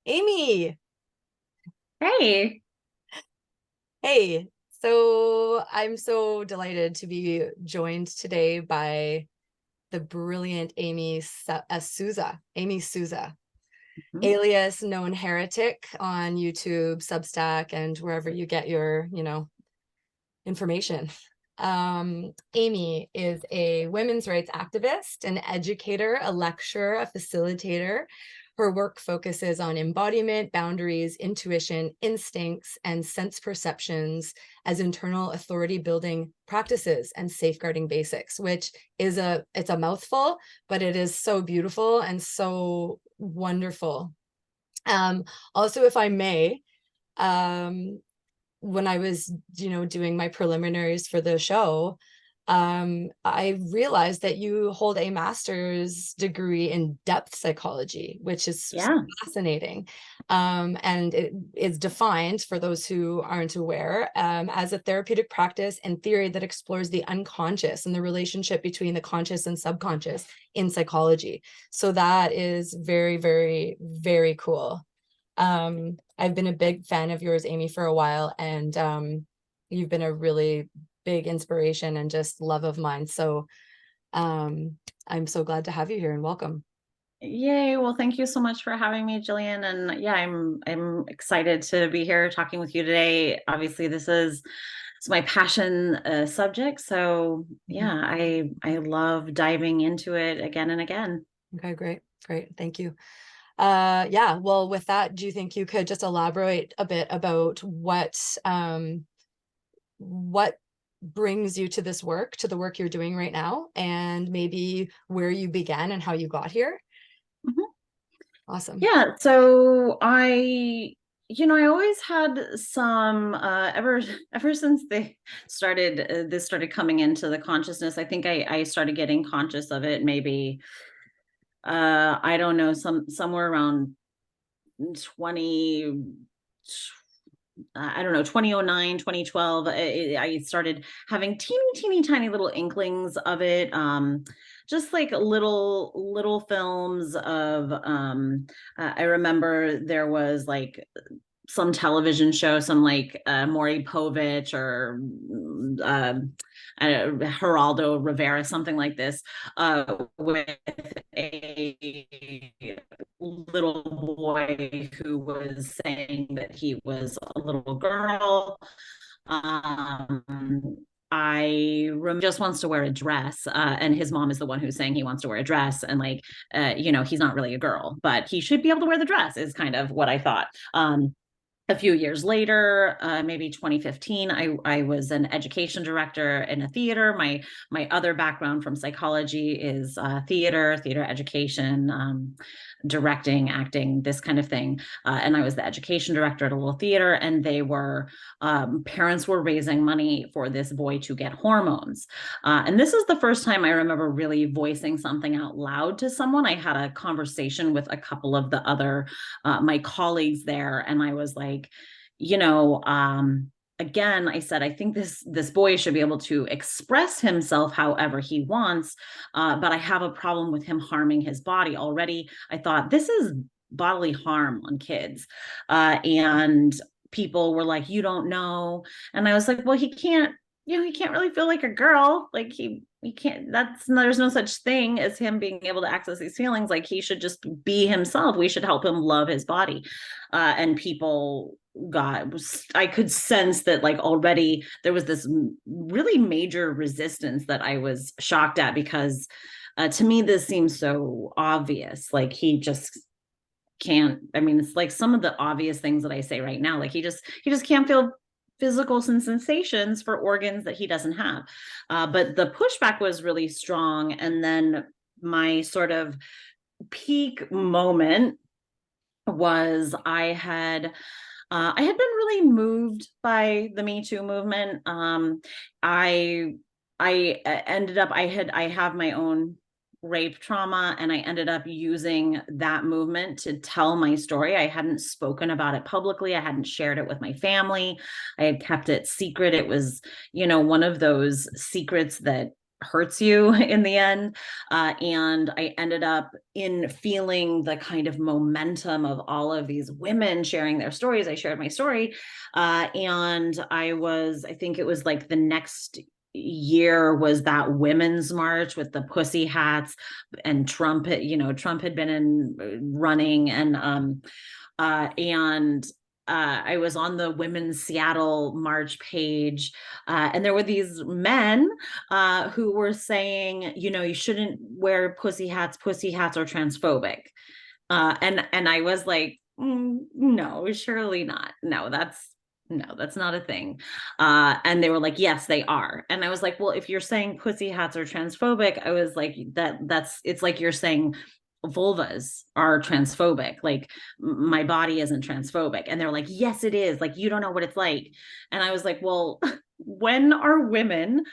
Amy, Hey. hey. So I'm so delighted to be joined today by the brilliant Sousa, Amy Souza, Mhm. alias Known Heretic on YouTube, Substack, and wherever you get your, information. Amy is a women's rights activist, an educator, a lecturer, a facilitator. Her work focuses on embodiment, boundaries, intuition, instincts, and sense perceptions as internal authority building practices and safeguarding basics, which is it's a mouthful, but it is so beautiful and so wonderful. Um, Also, if I may, um, when I was, doing my preliminaries for the show, I realized that you hold a master's degree in depth psychology, which is Yeah. fascinating. And it is defined, for those who aren't aware, as a therapeutic practice and theory that explores the unconscious and the relationship between the conscious and subconscious in psychology. So that is very, very, very cool. I've been a big fan of yours, Amy, for a while, and you've been a really big inspiration and just love of mine. So I'm so glad to have you here and welcome. Yay. Well, thank you so much for having me, Jillian. And yeah, I'm excited to be here talking with you today. Obviously, it's my passion subject. So Mhm. yeah, I love diving into it again and again. Okay, great, great. Thank you. Yeah, well, with that, do you think you could just elaborate a bit about what brings you to this work, to the work you're doing right now, and maybe where you began and how you got here? Mhm. Awesome. Yeah. So I always had some ever since they started this started coming into the consciousness. I think I started getting conscious of it maybe I don't know, somewhere around 20 I don't know, 2009, 2012. I started having teeny tiny little inklings of it. Just like little films of I remember there was like some television show, some like Maury Povich or Geraldo Rivera, something like this, with a little boy who was saying that he was a little girl. I just wants to wear a dress, and his mom is the one who's saying he wants to wear a dress, and like, he's not really a girl, but he should be able to wear the dress. Is kind of what I thought. A few years later, maybe 2015, I was an education director in a theater. My other background from psychology is theater education, directing, acting, this kind of thing. And I was the education director at a little theater, and they were parents were raising money for this boy to get hormones. And this is the first time I remember really voicing something out loud to someone. I had a conversation with a couple of the other my colleagues there, and I was like, you know, again, I said, I think this boy should be able to express himself however he wants, but I have a problem with him harming his body already. I thought this is bodily harm on kids, and people were like, you don't know, and I was like, well, he can't. He can't really feel like a girl. Like he can't. There's no such thing as him being able to access these feelings. Like he should just be himself. We should help him love his body. And people got I could sense that like already there was this really major resistance that I was shocked at, because to me this seems so obvious. Like he just can't. I mean, it's like some of the obvious things that I say right now. Like he just can't feel physical sensations for organs that he doesn't have. But the pushback was really strong. And then my sort of peak moment was I had been really moved by the Me Too movement. I ended up I have my own rape trauma, and I ended up using that movement to tell my story. I hadn't spoken about it publicly. I hadn't shared it with my family. I had kept it secret. It was, one of those secrets that hurts you in the end. And I ended up in feeling the kind of momentum of all of these women sharing their stories. I shared my story. And I think it was like the next year was that women's march with the pussy hats, and Trump had been in running, and I was on the Women's Seattle March page, and there were these men who were saying, you shouldn't wear pussy hats. Pussy hats are transphobic. And I was like, no, surely not. No, that's not a thing. And they were like, yes, they are. And I was like, well, if you're saying pussy hats are transphobic, I was like, it's like you're saying vulvas are transphobic. Like, my body isn't transphobic. And they're like, yes, it is. Like, you don't know what it's like. And I was like, well, when are women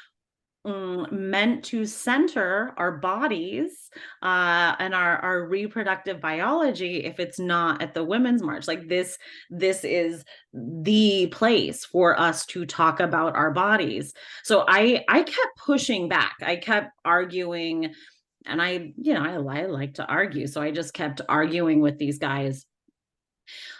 meant to center our bodies and our reproductive biology if it's not at the Women's March? Like, this is the place for us to talk about our bodies. So I kept pushing back. I kept arguing, and I like to argue, so I just kept arguing with these guys.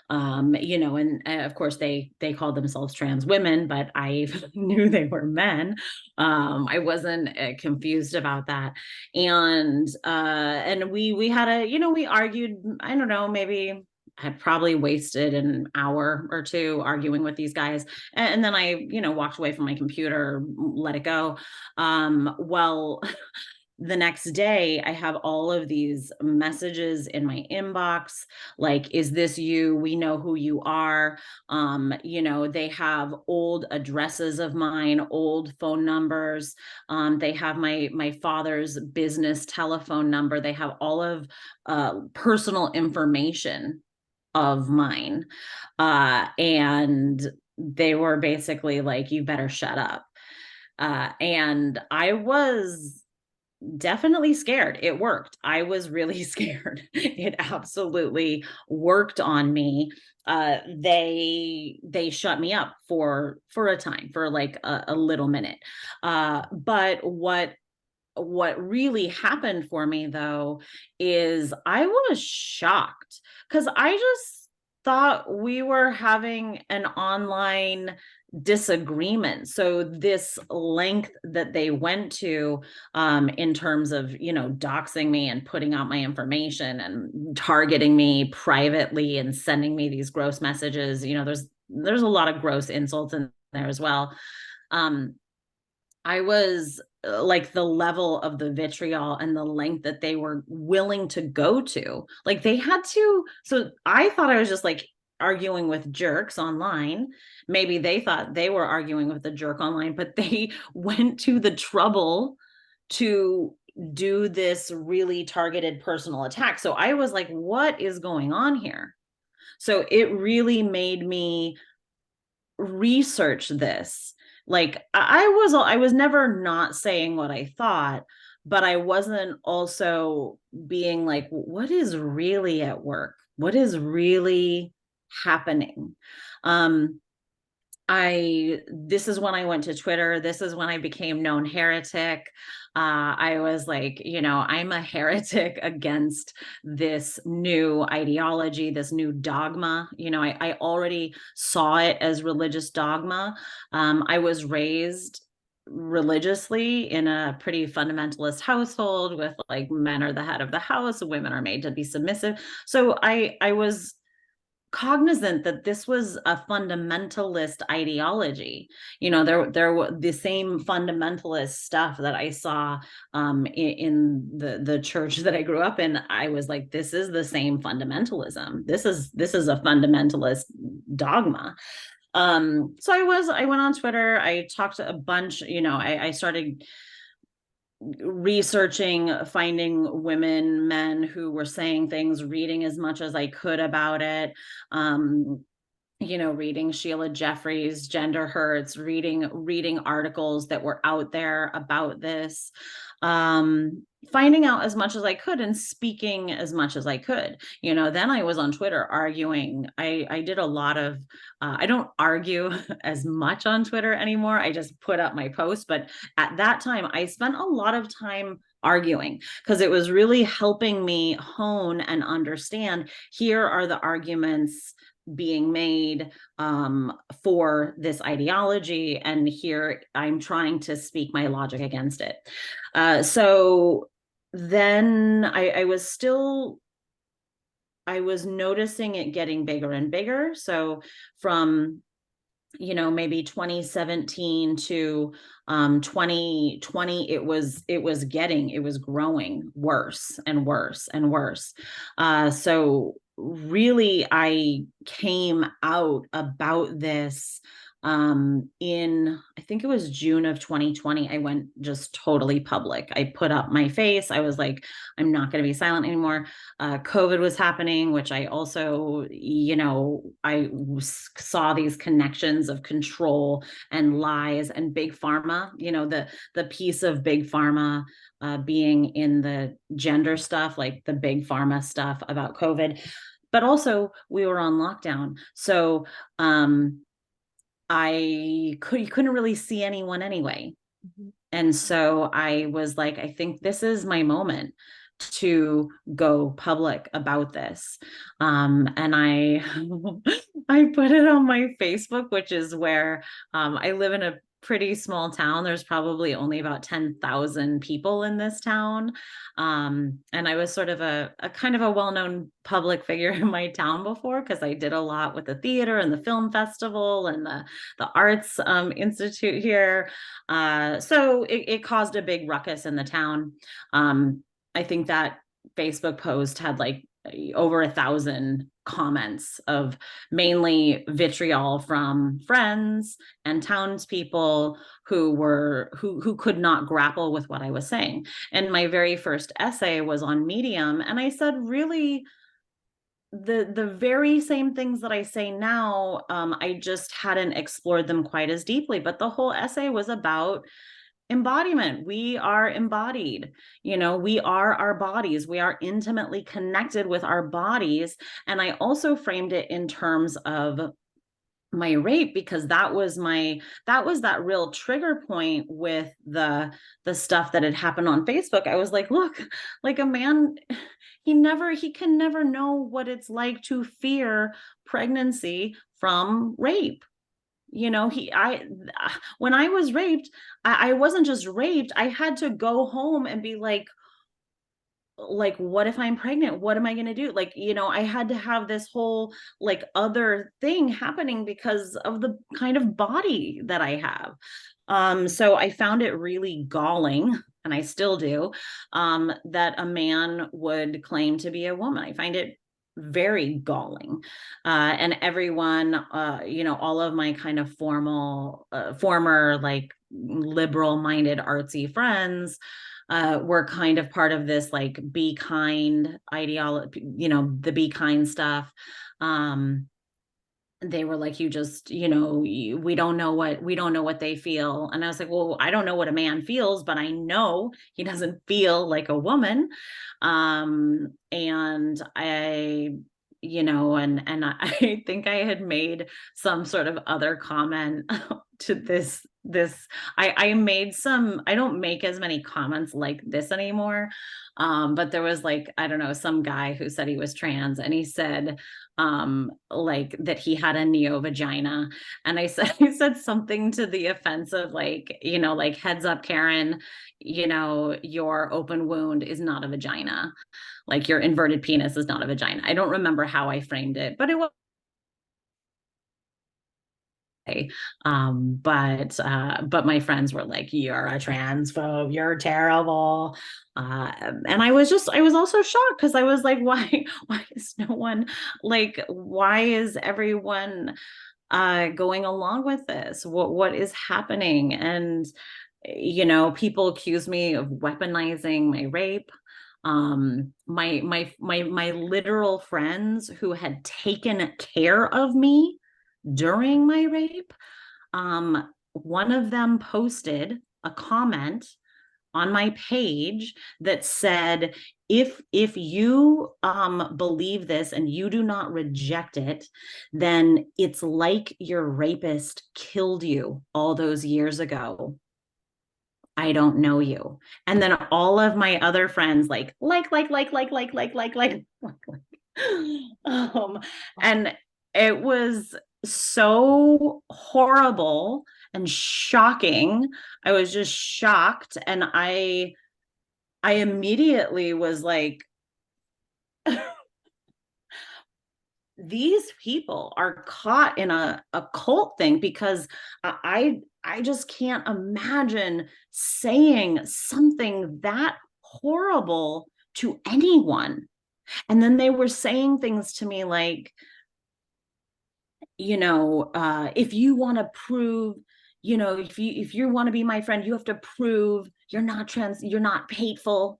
And of course they called themselves trans women, but I knew they were men. I wasn't confused about that. And we had we argued. I don't know, maybe I probably wasted an hour or two arguing with these guys. And then I, walked away from my computer, let it go. Well, the next day I have all of these messages in my inbox, like, is this you? We know who you are. They have old addresses of mine, old phone numbers. They have my father's business telephone number. They have all of personal information of mine. And they were basically like, you better shut up. And I was definitely scared. It worked. I was really scared. It absolutely worked on me. They shut me up for a time, for like a little minute. But what really happened for me, though, is I was shocked, because I just thought we were having an online disagreement. So this length that they went to, in terms of, doxing me and putting out my information and targeting me privately and sending me these gross messages, there's a lot of gross insults in there as well. I was like, the level of the vitriol and the length that they were willing to go to, like, they had to. So I thought I was just like arguing with jerks online. Maybe they thought they were arguing with a jerk online, but they went to the trouble to do this really targeted personal attack. So I was like, what is going on here? So it really made me research this. Like, I was never not saying what I thought, but I wasn't also being like, what is really at work? What is really happening? This is when I went to Twitter. This is when I became known heretic. I was like, I'm a heretic against this new ideology, this new dogma. I already saw it as religious dogma. I was raised religiously in a pretty fundamentalist household, with like, men are the head of the house, women are made to be submissive. So I was cognizant that this was a fundamentalist ideology. There were the same fundamentalist stuff that I saw in the church that I grew up in. I was like, this is the same fundamentalism. This is a fundamentalist dogma. So I went on Twitter. I talked to a bunch. I started researching, finding women, men who were saying things, reading as much as I could about it. reading Sheila Jeffries, Gender Hurts, reading articles that were out there about this, finding out as much as I could and speaking as much as I could. Then I was on Twitter arguing. I did a lot of, I don't argue as much on Twitter anymore. I just put up my posts. But at that time, I spent a lot of time arguing because it was really helping me hone and understand, here are the arguments being made for this ideology, and here I'm trying to speak my logic against it. So then I was noticing it getting bigger and bigger. So from maybe 2017 to 2020, it was growing worse and worse and worse. So really, I came out about this in, I think it was June of 2020. I went just totally public. I put up my face. I was like, I'm not going to be silent anymore. COVID was happening, which I also, I saw these connections of control and lies and big pharma, the piece of big pharma being in the gender stuff, like the big pharma stuff about COVID. But also we were on lockdown. So you couldn't really see anyone anyway. Mm-hmm. And so I was like, I think this is my moment to go public about this. And I I put it on my Facebook, which is where I live in a pretty small town. There's probably only about 10,000 people in this town. And I was sort of a kind of a well-known public figure in my town before, because I did a lot with the theater and the film festival and the arts institute here. So it caused a big ruckus in the town. I think that Facebook post had like over 1,000 comments of mainly vitriol from friends and townspeople who could not grapple with what I was saying. And my very first essay was on Medium, and I said really the very same things that I say now. I just hadn't explored them quite as deeply, but the whole essay was about embodiment. We are embodied. We are our bodies. We are intimately connected with our bodies. And I also framed it in terms of my rape, because that was that real trigger point with the stuff that had happened on Facebook. I was like, look, like a man, he can never know what it's like to fear pregnancy from rape. When I was raped, I wasn't just raped. I had to go home and be like, what if I'm pregnant? What am I going to do? I had to have this whole other thing happening because of the kind of body that I have. So I found it really galling, and I still do, that a man would claim to be a woman. I find it very galling. And everyone, all of my kind of former liberal minded artsy friends were kind of part of this be kind ideology, the be kind stuff. They were like, we don't know what they feel. And I was like, well, I don't know what a man feels, but I know he doesn't feel like a woman. And I I think I had made some sort of other comment to this. I made some, I don't make as many comments like this anymore. But there was I don't know, some guy who said he was trans, and he said, that he had a neo vagina. And I said something to the offense of heads up, Karen, your open wound is not a vagina. Your inverted penis is not a vagina. I don't remember how I framed it, but it was. But my friends were like, you're a transphobe, you're terrible. And I was also shocked, because I was like, why is no one why is everyone going along with this? What is happening? And people accuse me of weaponizing my rape. My literal friends who had taken care of me during my rape. One of them posted a comment on my page that said, if you believe this and you do not reject it, then it's like your rapist killed you all those years ago. I don't know you. And then all of my other friends like. Um, and it was so horrible and shocking. I was just shocked, and I immediately was like, these people are caught in a cult thing, because I just can't imagine saying something that horrible to anyone. And then they were saying things to me like, if you want to prove, if you want to be my friend, you have to prove you're not hateful.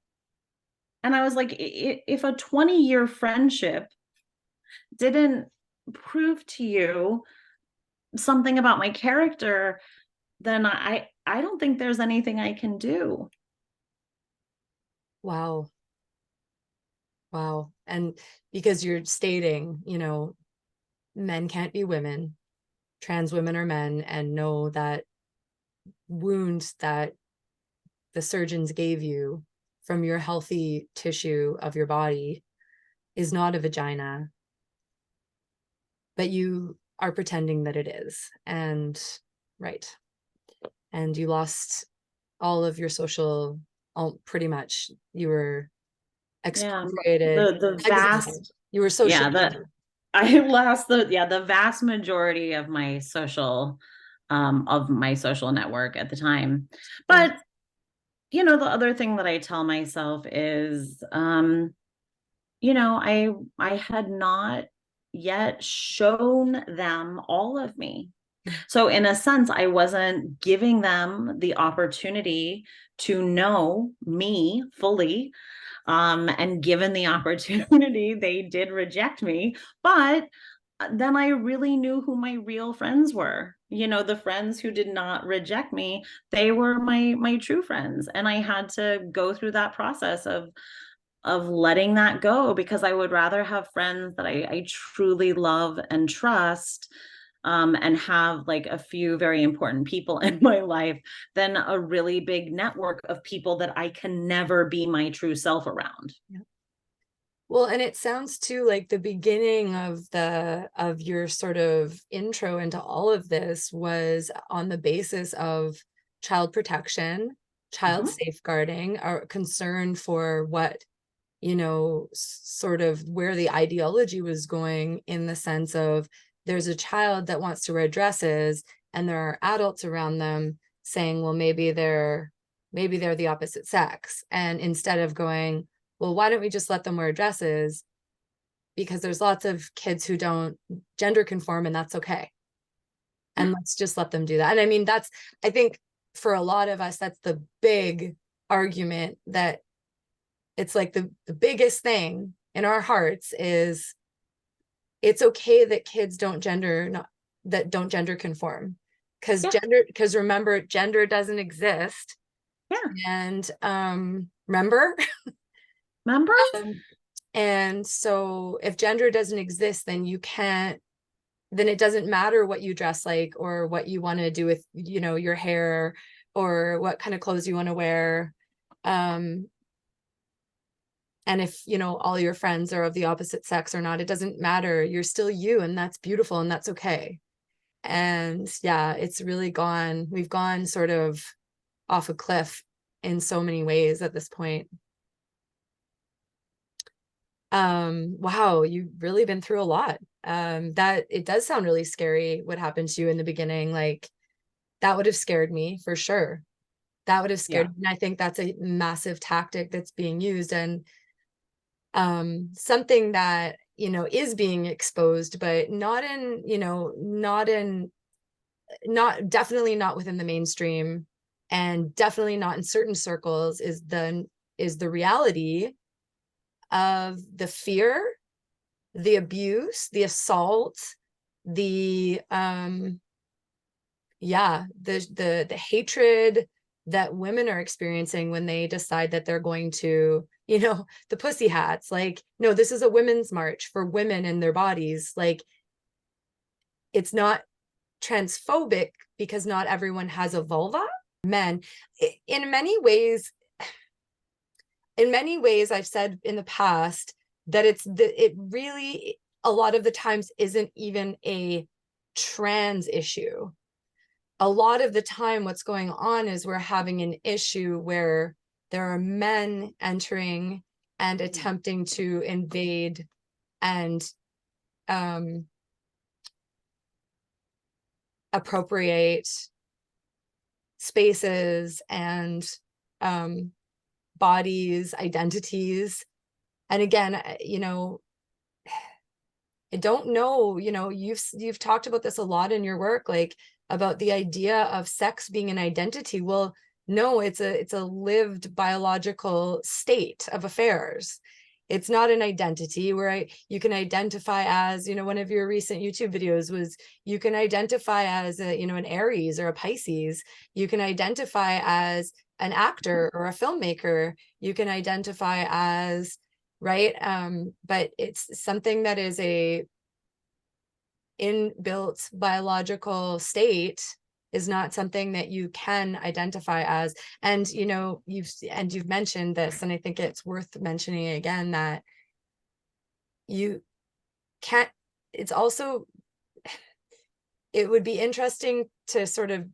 And I was like, if a 20-year friendship didn't prove to you something about my character, then I don't think there's anything I can do. Wow. Wow. And because you're stating, men can't be women, trans women are men, and know that wound that the surgeons gave you from your healthy tissue of your body is not a vagina, but you are pretending that it is. And right. And you lost all of your social, pretty much you were Yeah, excoriated, the exiled. vast You were so yeah shamed. the I lost the vast majority of my social network at the time. Oh, But the other thing that I tell myself is, I had not yet shown them all of me. So in a sense, I wasn't giving them the opportunity to know me fully. And given the opportunity, they did reject me. But then I really knew who my real friends were. The friends who did not reject me, they were my true friends. And I had to go through that process of letting that go, because I would rather have friends that I truly love and trust, and have like a few very important people in my life, than a really big network of people that I can never be my true self around. yeah. Well, and it sounds too like the beginning of your sort of intro into all of this was on the basis of child protection, child Mhm. safeguarding, or concern for what, sort of where the ideology was going, in the sense of there's a child that wants to wear dresses and there are adults around them saying, well, maybe they're the opposite sex. And instead of going, well, why don't we just let them wear dresses? Because there's lots of kids who don't gender conform, and that's okay. And let's just let them do that. And I mean, I think for a lot of us, that's the big argument, that it's like the biggest thing in our hearts is it's okay that kids don't gender conform, Yeah. because remember, gender doesn't exist. Yeah. And remember. Remember? And so if gender doesn't exist, then then it doesn't matter what you dress like, or what you want to do with, your hair, or what kind of clothes you want to wear. And if, all your friends are of the opposite sex or not, it doesn't matter. You're still you, and that's beautiful, and that's okay. And yeah, we've gone sort of off a cliff in so many ways at this point. Wow, you've really been through a lot. That it does sound really scary what happened to you in the beginning. Like, that would have scared me for sure. That would have Yeah. scared me. And I think that's a massive tactic that's being used, and something that, is being exposed, but not in, not definitely not within the mainstream, and definitely not in certain circles, is the reality of the fear, the abuse, the assault, the yeah, the hatred that women are experiencing when they decide that they're going to, you know, the pussy hats, like, no, this is a women's march for women and their bodies. Like, it's not transphobic because not everyone has a vulva. Men, in many ways, I've said in the past that it really, a lot of the times, isn't even a trans issue. A lot of the time what's going on is we're having an issue where there are men entering and attempting to invade and appropriate spaces and bodies, identities. And again, you know, I don't know, you know, you've talked about this a lot in your work, like about the idea of sex being an identity. Well, no, it's a lived biological state of affairs. It's not an identity where you can identify as, you know, one of your recent YouTube videos was, you can identify as a, you know, an Aries or a Pisces. You can identify as an actor or a filmmaker. You can identify as, right? But it's something that is a inbuilt biological state, is not something that you can identify as. And you know, you've mentioned this, and I think it's worth mentioning again, that you can't, it's also, it would be interesting to sort of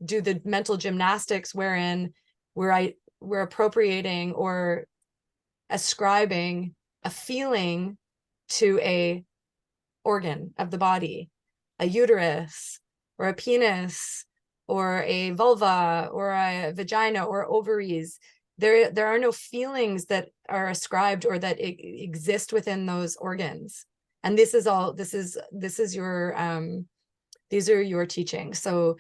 do the mental gymnastics wherein we're appropriating or ascribing a feeling to a organ of the body, a uterus or a penis or a vulva or a vagina or ovaries. There are no feelings that are ascribed or that exist within those organs. And this is all, this is your these are your teachings. So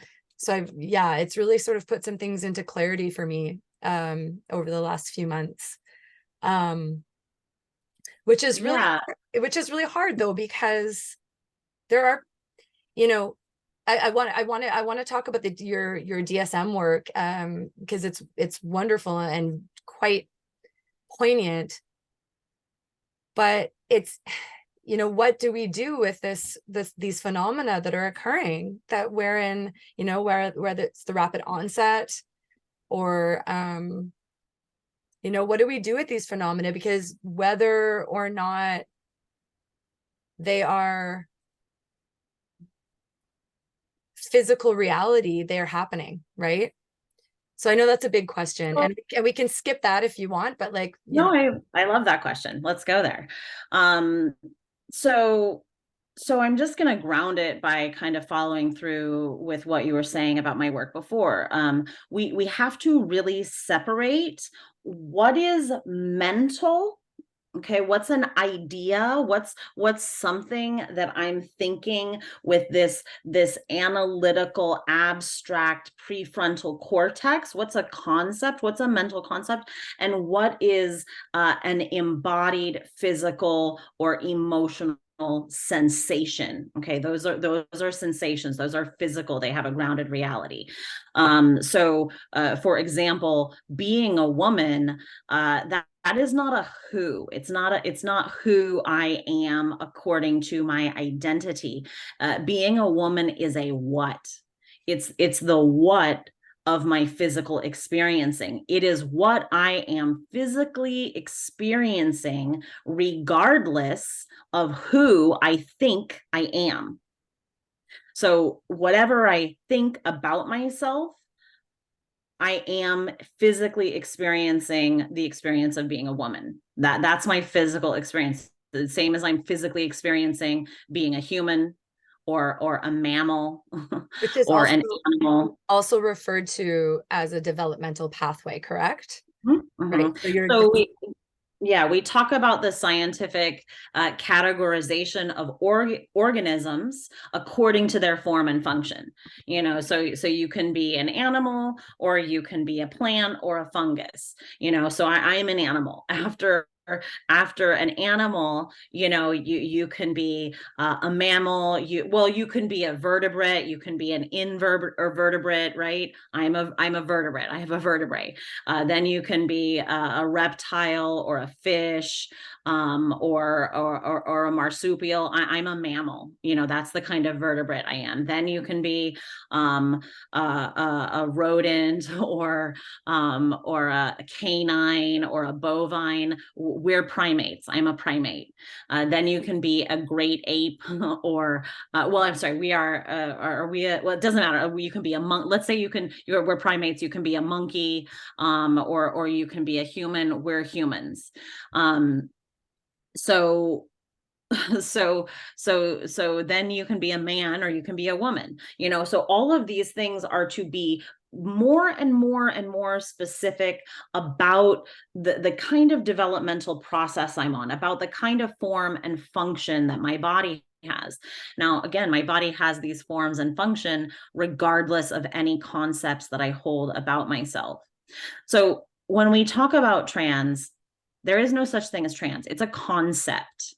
yeah, it's really sort of put some things into clarity for me over the last few months. Which is really hard though, because there are, you know, I want to talk about your DSM work, because it's wonderful and quite poignant, but it's, you know, what do we do with these phenomena that are occurring, that wherein, you know, whether it's the rapid onset or you know, what do we do with these phenomena? Because whether or not they are physical reality, they're happening, right? So I know that's a big question, and we can skip that if you want, but like, I love that question. Let's go there. So I'm just going to ground it by kind of following through with what you were saying about my work before. We have to really separate what is mental. Okay, what's an idea? What's something that I'm thinking with this analytical, abstract prefrontal cortex? What's a concept? What's a mental concept? And what is an embodied physical or emotional sensation? Okay, those are sensations. Those are physical. They have a grounded reality. So for example, being a woman, that is not a who. It's not who I am according to my identity. Being a woman is a what. It's the what of my physical experiencing. It is what I am physically experiencing, regardless of who I think I am. So whatever I think about myself, I am physically experiencing the experience of being a woman. That's my physical experience. The same as I'm physically experiencing being a human or a mammal, which is or also, an animal. Also referred to as a developmental pathway, correct? Mm-hmm. Right. So we talk about the scientific categorization of organisms according to their form and function. You know, so you can be an animal, or you can be a plant or a fungus. You know, so I am an animal. After after an animal, you can be a mammal, you can be a vertebrate, you can be an invertebrate or vertebrate, right? I'm a vertebrate, I have a vertebrae. Then you can be a reptile or a fish, or a marsupial. I'm a mammal, that's the kind of vertebrate I am. Then you can be a rodent, or a canine, or a bovine. We're primates. I'm a primate. Then you can be a great ape, or well, I'm sorry, we are we well, it doesn't matter. You can be a monk. Let's say we're primates. You can be a monkey, or you can be a human. We're humans. So so then you can be a man, or you can be a woman, so all of these things are to be more and more and more specific about the kind of developmental process I'm on, about the kind of form and function that my body has. Now, again, my body has these forms and function regardless of any concepts that I hold about myself. So when we talk about trans, there is no such thing as trans. It's a concept.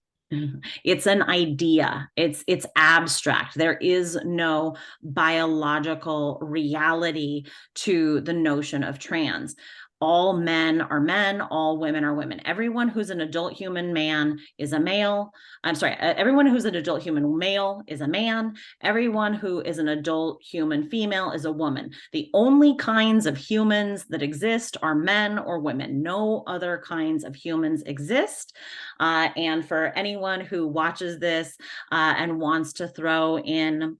It's an idea. It's abstract. There is no biological reality to the notion of trans. All men are men, all women are women. Everyone who's an adult human man is a male. I'm sorry, everyone who's an adult human male is a man. Everyone who is an adult human female is a woman. The only kinds of humans that exist are men or women. No other kinds of humans exist. And for anyone who watches this and wants to throw in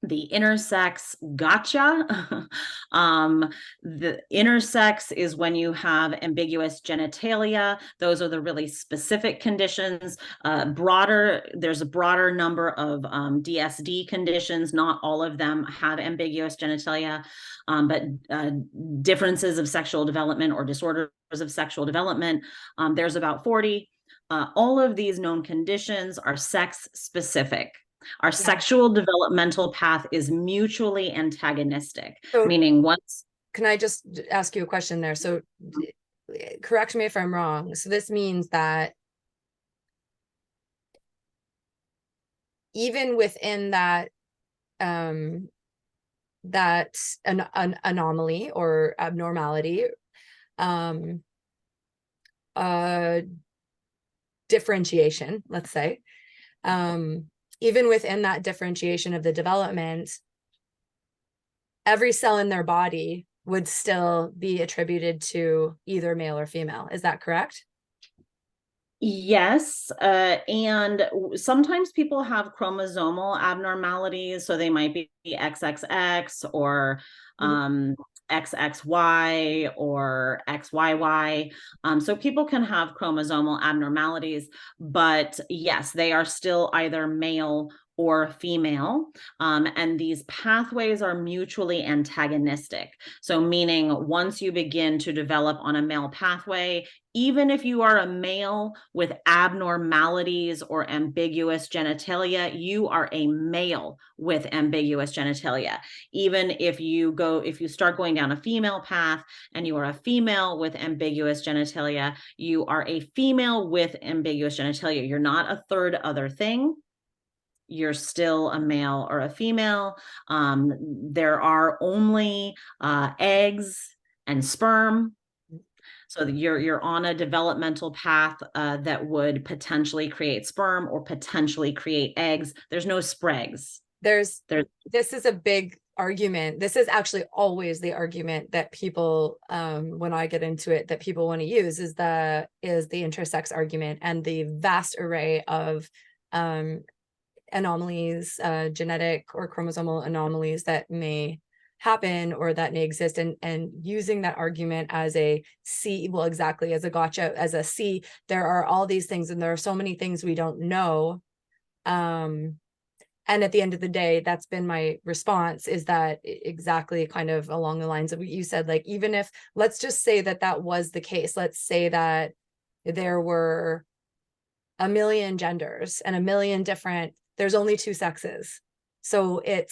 the intersex gotcha. The intersex is when you have ambiguous genitalia. Those are the really specific conditions. There's a broader number of DSD conditions. Not all of them have ambiguous genitalia, but differences of sexual development or disorders of sexual development. There's about 40. All of these known conditions are sex specific. Our sexual developmental path is mutually antagonistic, So meaning once. can I just ask you a question there? So correct me if I'm wrong. So this means that even within that an anomaly or abnormality, differentiation, let's say, even within that differentiation of the development, every cell in their body would still be attributed to either male or female. Is that correct? Yes, and sometimes people have chromosomal abnormalities, so they might be XXX or XXY or XYY. So people can have chromosomal abnormalities, but yes, they are still either male or female. And these pathways are mutually antagonistic. So meaning once you begin to develop on a male pathway, even if you are a male with abnormalities or ambiguous genitalia, you are a male with ambiguous genitalia. Even if you start going down a female path and you are a female with ambiguous genitalia, you are a female with ambiguous genitalia. You're not a third other thing. You're still a male or a female. There are only eggs and sperm. So you're on a developmental path that would potentially create sperm or potentially create eggs. There's no spregs. This is a big argument. This is actually always the argument that people, when I get into it, that people want to use is the intersex argument and the vast array of anomalies, genetic or chromosomal anomalies that may happen or that may exist, and using that argument as a C, well, exactly, as a gotcha, as a C, there are all these things and there are so many things we don't know. And at the end of the day, that's been my response, is that exactly kind of along the lines of what you said, like, even if, let's just say that that was the case, let's say that there were a million genders and a million different, there's only two sexes. So it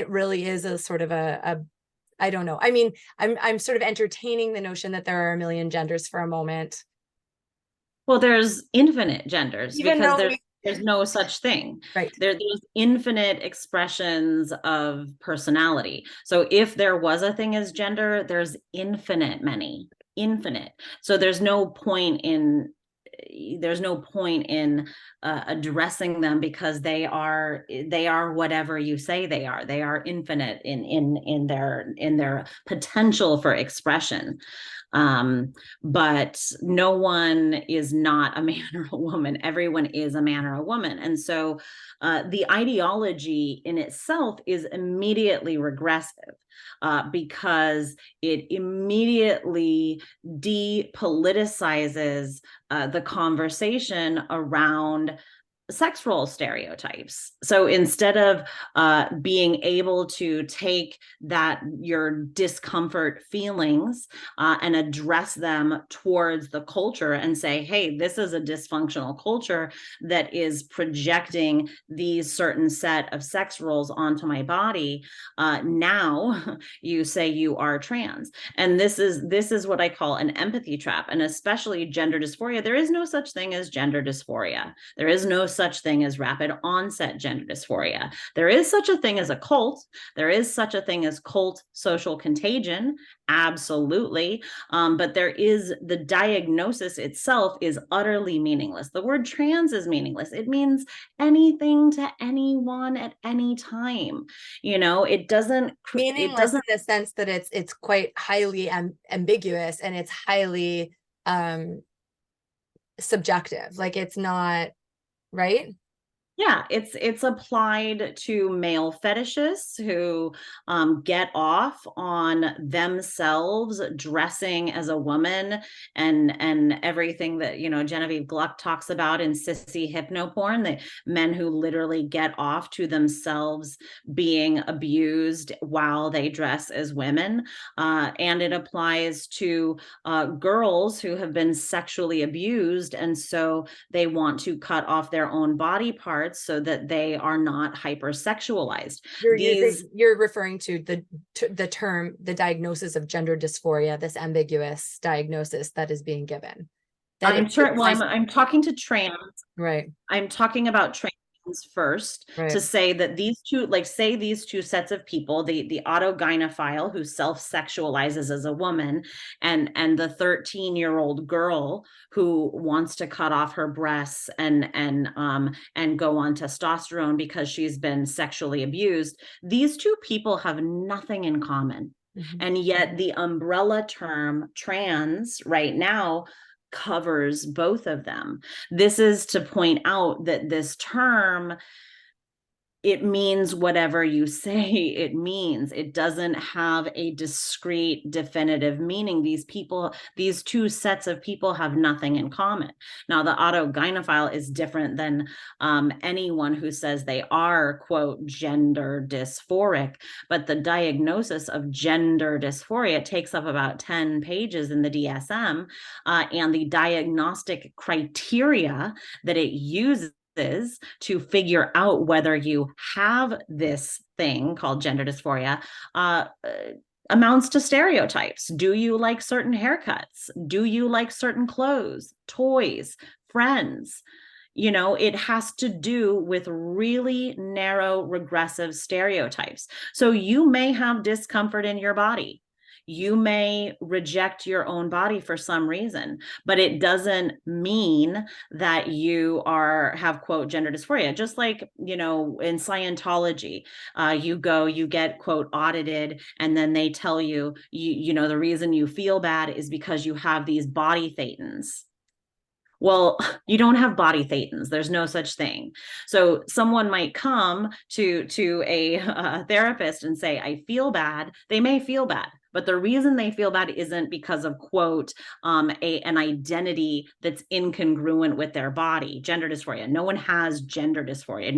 really is a sort of I don't know. I mean, I'm sort of entertaining the notion that there are a million genders for a moment. Well, there's infinite genders Even because though there's no such thing. right. There's infinite expressions of personality. So if there was a thing as gender, there's infinite. So there's no point in addressing them because they are whatever you say they are. They are infinite in their potential for expression. But no one is not a man or a woman. Everyone is a man or a woman. And so the ideology in itself is immediately regressive because it immediately depoliticizes the conversation around sex role stereotypes. So instead of being able to take your discomfort feelings and address them towards the culture and say, hey, this is a dysfunctional culture that is projecting these certain set of sex roles onto my body, now you say you are trans. And this is what I call an empathy trap, and especially gender dysphoria. There is no such thing as gender dysphoria. There is no such thing as rapid onset gender dysphoria. There is such a thing as a cult. There is such a thing as cult social contagion. Absolutely. But there is the diagnosis itself is utterly meaningless. The word trans is meaningless. It means anything to anyone at any time. It doesn't Meaningless in the sense that it's quite highly ambiguous, and it's highly subjective. Like, it's not right. Yeah, it's applied to male fetishists who get off on themselves dressing as a woman and everything that Genevieve Gluck talks about in sissy hypnoporn. The men who literally get off to themselves being abused while they dress as women, and it applies to girls who have been sexually abused, and so they want to cut off their own body parts so that they are not hypersexualized. You're referring to the term, the diagnosis of gender dysphoria, this ambiguous diagnosis that is being given. I'm talking to trans. Right. I'm talking about trans first, right. to say that these two sets of people, the autogynephile who self-sexualizes as a woman, and the 13-year-old girl who wants to cut off her breasts and go on testosterone because she's been sexually abused, these two people have nothing in common. Mm-hmm. And yet the umbrella term trans right now covers both of them. This is to point out that this term, it means whatever you say it means. It doesn't have a discrete, definitive meaning. These two sets of people have nothing in common. Now, the autogynephile is different than anyone who says they are, quote, gender dysphoric, but the diagnosis of gender dysphoria takes up about 10 pages in the DSM, and the diagnostic criteria that it uses to figure out whether you have this thing called gender dysphoria amounts to stereotypes. Do you like certain haircuts? Do you like certain clothes, toys, friends? It has to do with really narrow regressive stereotypes. So you may have discomfort in your body. You may reject your own body for some reason, but it doesn't mean that you have, quote, gender dysphoria. Just like, in Scientology, you get, quote, audited, and then they tell you, the reason you feel bad is because you have these body thetans. Well, you don't have body thetans. There's no such thing. So someone might come to a therapist and say, I feel bad. They may feel bad, but the reason they feel bad isn't because of, quote, an identity that's incongruent with their body. Gender dysphoria. No one has gender dysphoria.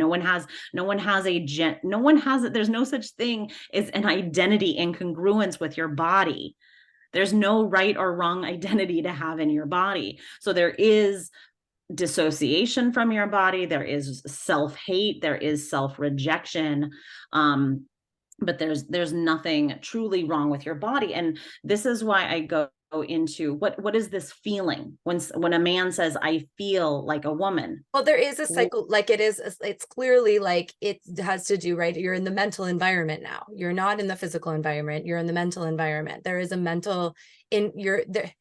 There's no such thing as an identity incongruence with your body. There's no right or wrong identity to have in your body. So there is dissociation from your body. There is self-hate. There is self-rejection. But there's nothing truly wrong with your body. And this is why I go into what is this feeling when a man says, I feel like a woman. Well, there is a cycle, like it's clearly like it has to do, right? You're in the mental environment now. You're not in the physical environment. You're in the mental environment. There is a mental in your there.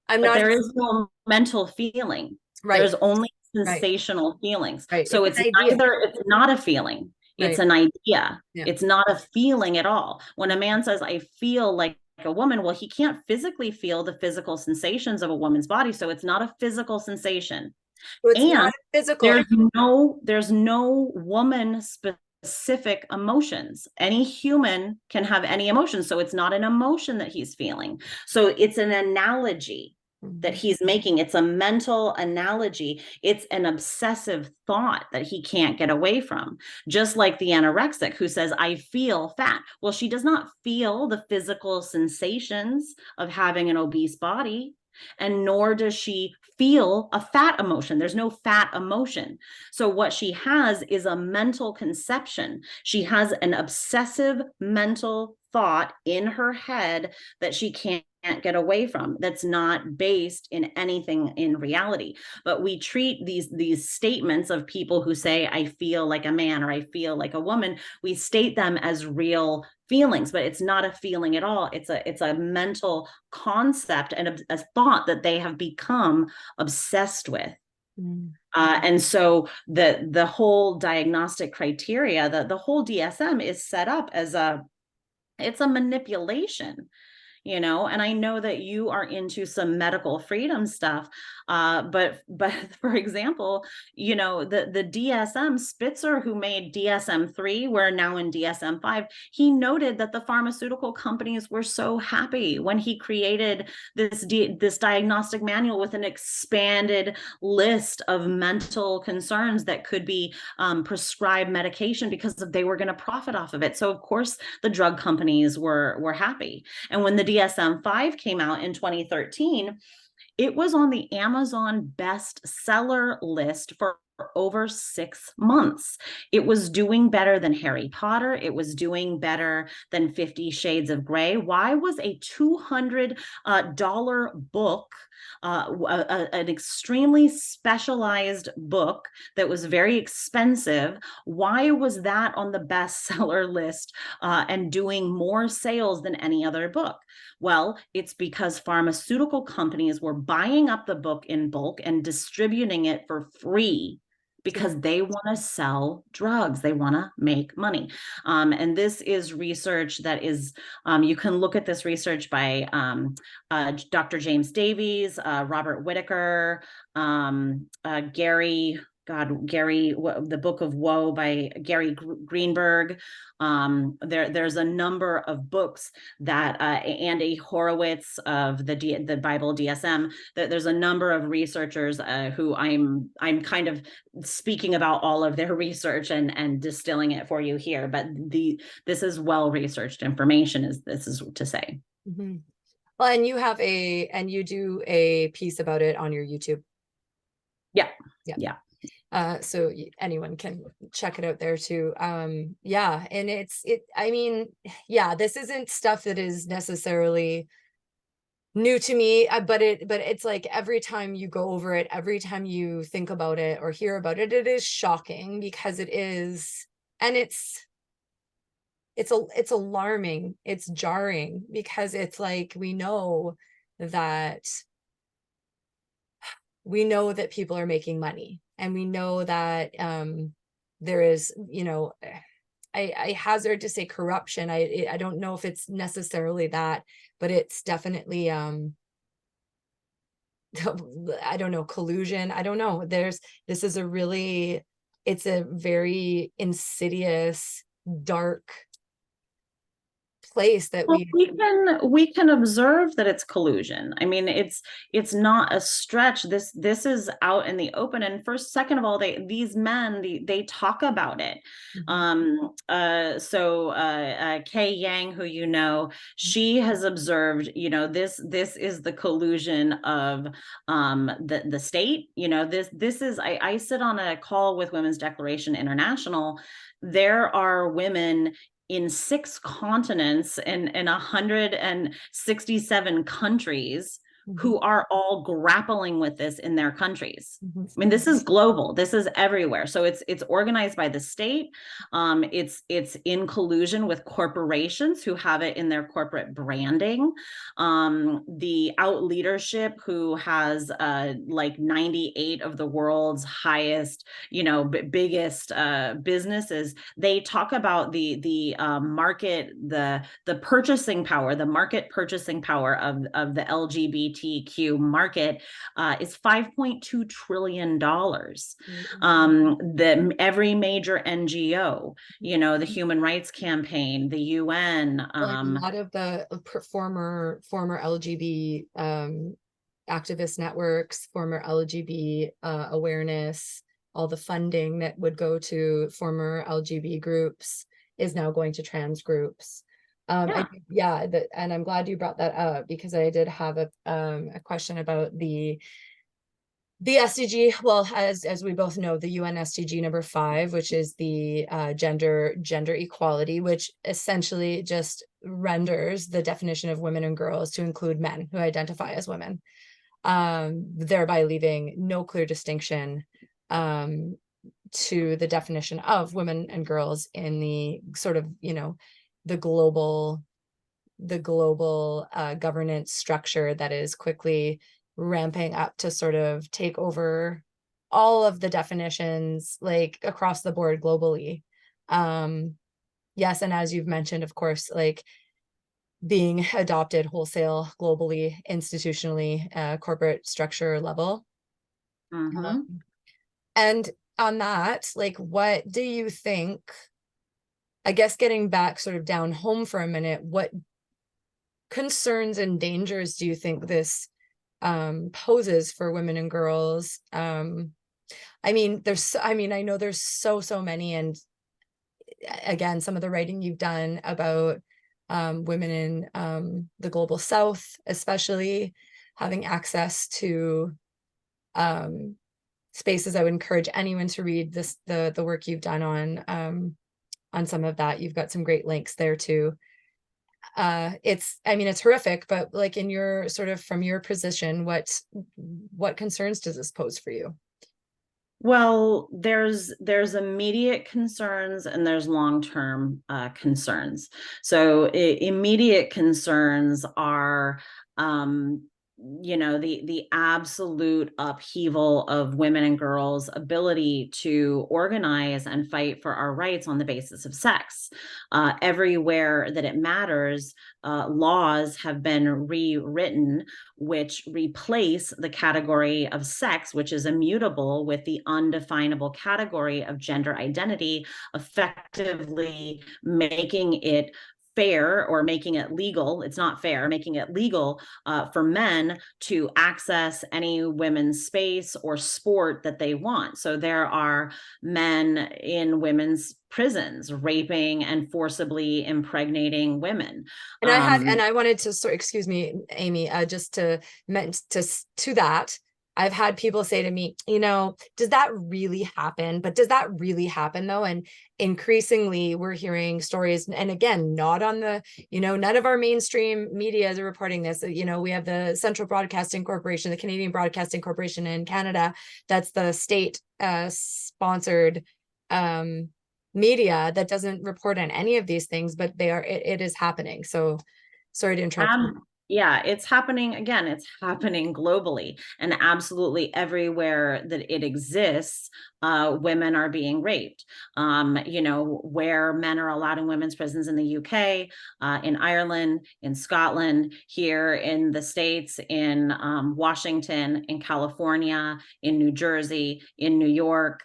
There is no mental feeling. Right. There's only Right. sensational feelings. Right. So it's not a feeling. It's Right. an idea. Yeah. It's not a feeling at all. When a man says, I feel like a woman, well, he can't physically feel the physical sensations of a woman's body. So it's not a physical sensation. So it's And not physical. there's no woman specific emotions. Any human can have any emotion. So it's not an emotion that he's feeling. So it's an analogy that he's making. It's a mental analogy. It's an obsessive thought that he can't get away from. Just like the anorexic who says, I feel fat. Well, she does not feel the physical sensations of having an obese body, and nor does she feel a fat emotion. There's no fat emotion. So what she has is a mental conception. She has an obsessive mental thought in her head that she can't get away from, that's not based in anything in reality. But we treat these statements of people who say, I feel like a man or I feel like a woman, we state them as real feelings, but it's not a feeling at all. It's a mental concept and a thought that they have become obsessed with. And so the whole diagnostic criteria, the whole DSM is set up as it's a manipulation, and I know that you are into some medical freedom stuff. But for example, the DSM, Spitzer, who made DSM-3, we're now in DSM-5, he noted that the pharmaceutical companies were so happy when he created this diagnostic manual with an expanded list of mental concerns that could be prescribed medication because they were going to profit off of it. So of course the drug companies were happy. And when the DSM-5 came out in 2013, it was on the Amazon bestseller list for over 6 months. It was doing better than Harry Potter. It was doing better than 50 Shades of Grey. Why was a $200 book, an extremely specialized book that was very expensive, why was that on the bestseller list and doing more sales than any other book? Well, it's because pharmaceutical companies were buying up the book in bulk and distributing it for free because they want to sell drugs. They want to make money. And this is research that is, you can look at this research by Dr. James Davies, Robert Whitaker, Gary, the Book of Woe by Gary Greenberg. There's a number of books that Andy Horowitz of the Bible DSM. There's a number of researchers who I'm kind of speaking about all of their research and distilling it for you here. But this is well researched information, this is to say. Mm-hmm. Well, and you do a piece about it on your YouTube. Yeah. So anyone can check it out there too. Yeah, and I mean, yeah, this isn't stuff that is necessarily new to me, but it's like every time you go over it, every time you think about it or hear about it, it is shocking because it is, and it's alarming, it's jarring, because it's like we know that people are making money, and we know that there is, I hazard to say corruption. I don't know if it's necessarily that, but it's definitely I don't know, collusion. I don't know. This is it's a very insidious, dark place that we can observe that it's collusion. I mean, it's not a stretch. This is out in the open. And first, second of all, these men they talk about it. Kay Yang, who she has observed, this is the collusion of the state. This is I sit on a call with Women's Declaration International. There are women in 6 continents and in 167 countries who are all grappling with this in their countries. I mean, this is global. This is everywhere. So it's organized by the state. It's in collusion with corporations who have it in their corporate branding. The out leadership who has like 98 of the world's highest, biggest businesses. They talk about the market, the purchasing power, the market purchasing power of the LGBTQ market is $5.2 trillion. Every major NGO, the Human Rights Campaign, the UN. Like a lot of the former LGBT activist networks, former LGBT awareness, all the funding that would go to former LGBT groups is now going to trans groups. And I'm glad you brought that up, because I did have a question about the SDG. Well, as we both know, the UN SDG number 5, which is the gender equality, which essentially just renders the definition of women and girls to include men who identify as women, thereby leaving no clear distinction to the definition of women and girls in the sort of, the global governance structure that is quickly ramping up to sort of take over all of the definitions, like across the board globally. Yes, and as you've mentioned, of course, like being adopted wholesale globally, institutionally, corporate structure level. And on that, like, what do you think, I guess getting back sort of down home for a minute, what concerns and dangers do you think this poses for women and girls? I know there's so many, and again, some of the writing you've done about women in the global south, especially having access to spaces. I would encourage anyone to read the work you've done on some of that. You've got some great links there too. It's horrific, but like in your sort of, from your position, what concerns does this pose for you? Well, there's immediate concerns and there's long-term concerns. So immediate concerns are the absolute upheaval of women and girls' ability to organize and fight for our rights on the basis of sex. Everywhere that it matters, laws have been rewritten which replace the category of sex, which is immutable, with the undefinable category of gender identity, effectively making it fair, or making it legal. It's not fair, making it legal for men to access any women's space or sport that they want. So there are men in women's prisons raping and forcibly impregnating women. And I wanted to, excuse me, Amy, just to that, I've had people say to me, does that really happen? But does that really happen though? And increasingly we're hearing stories, and again, not on the, none of our mainstream media is reporting this. We have the Central Broadcasting Corporation, the Canadian Broadcasting Corporation in Canada. That's the state sponsored media that doesn't report on any of these things, but it is happening. So sorry to interrupt. Yeah, it's happening. Again, it's happening globally, and absolutely everywhere that it exists, women are being raped. Where men are allowed in women's prisons in the UK, in Ireland, in Scotland, here in the States, in Washington, in California, in New Jersey, in New York.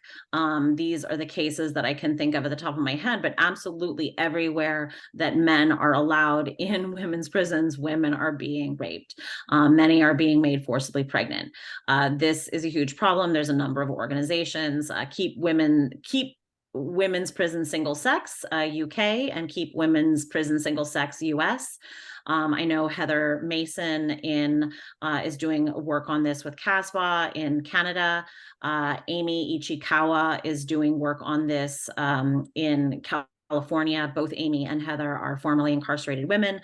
These are the cases that I can think of at the top of my head, but absolutely everywhere that men are allowed in women's prisons, women are being raped. Many are being made forcibly pregnant. This is a huge problem. There's a number of organizations, Keep Women's Prison Single Sex, UK, and Keep Women's Prison Single Sex, US. I know Heather Mason is doing work on this with CASBA in Canada. Amie Ichikawa is doing work on this in California. Both Amy and Heather are formerly incarcerated women.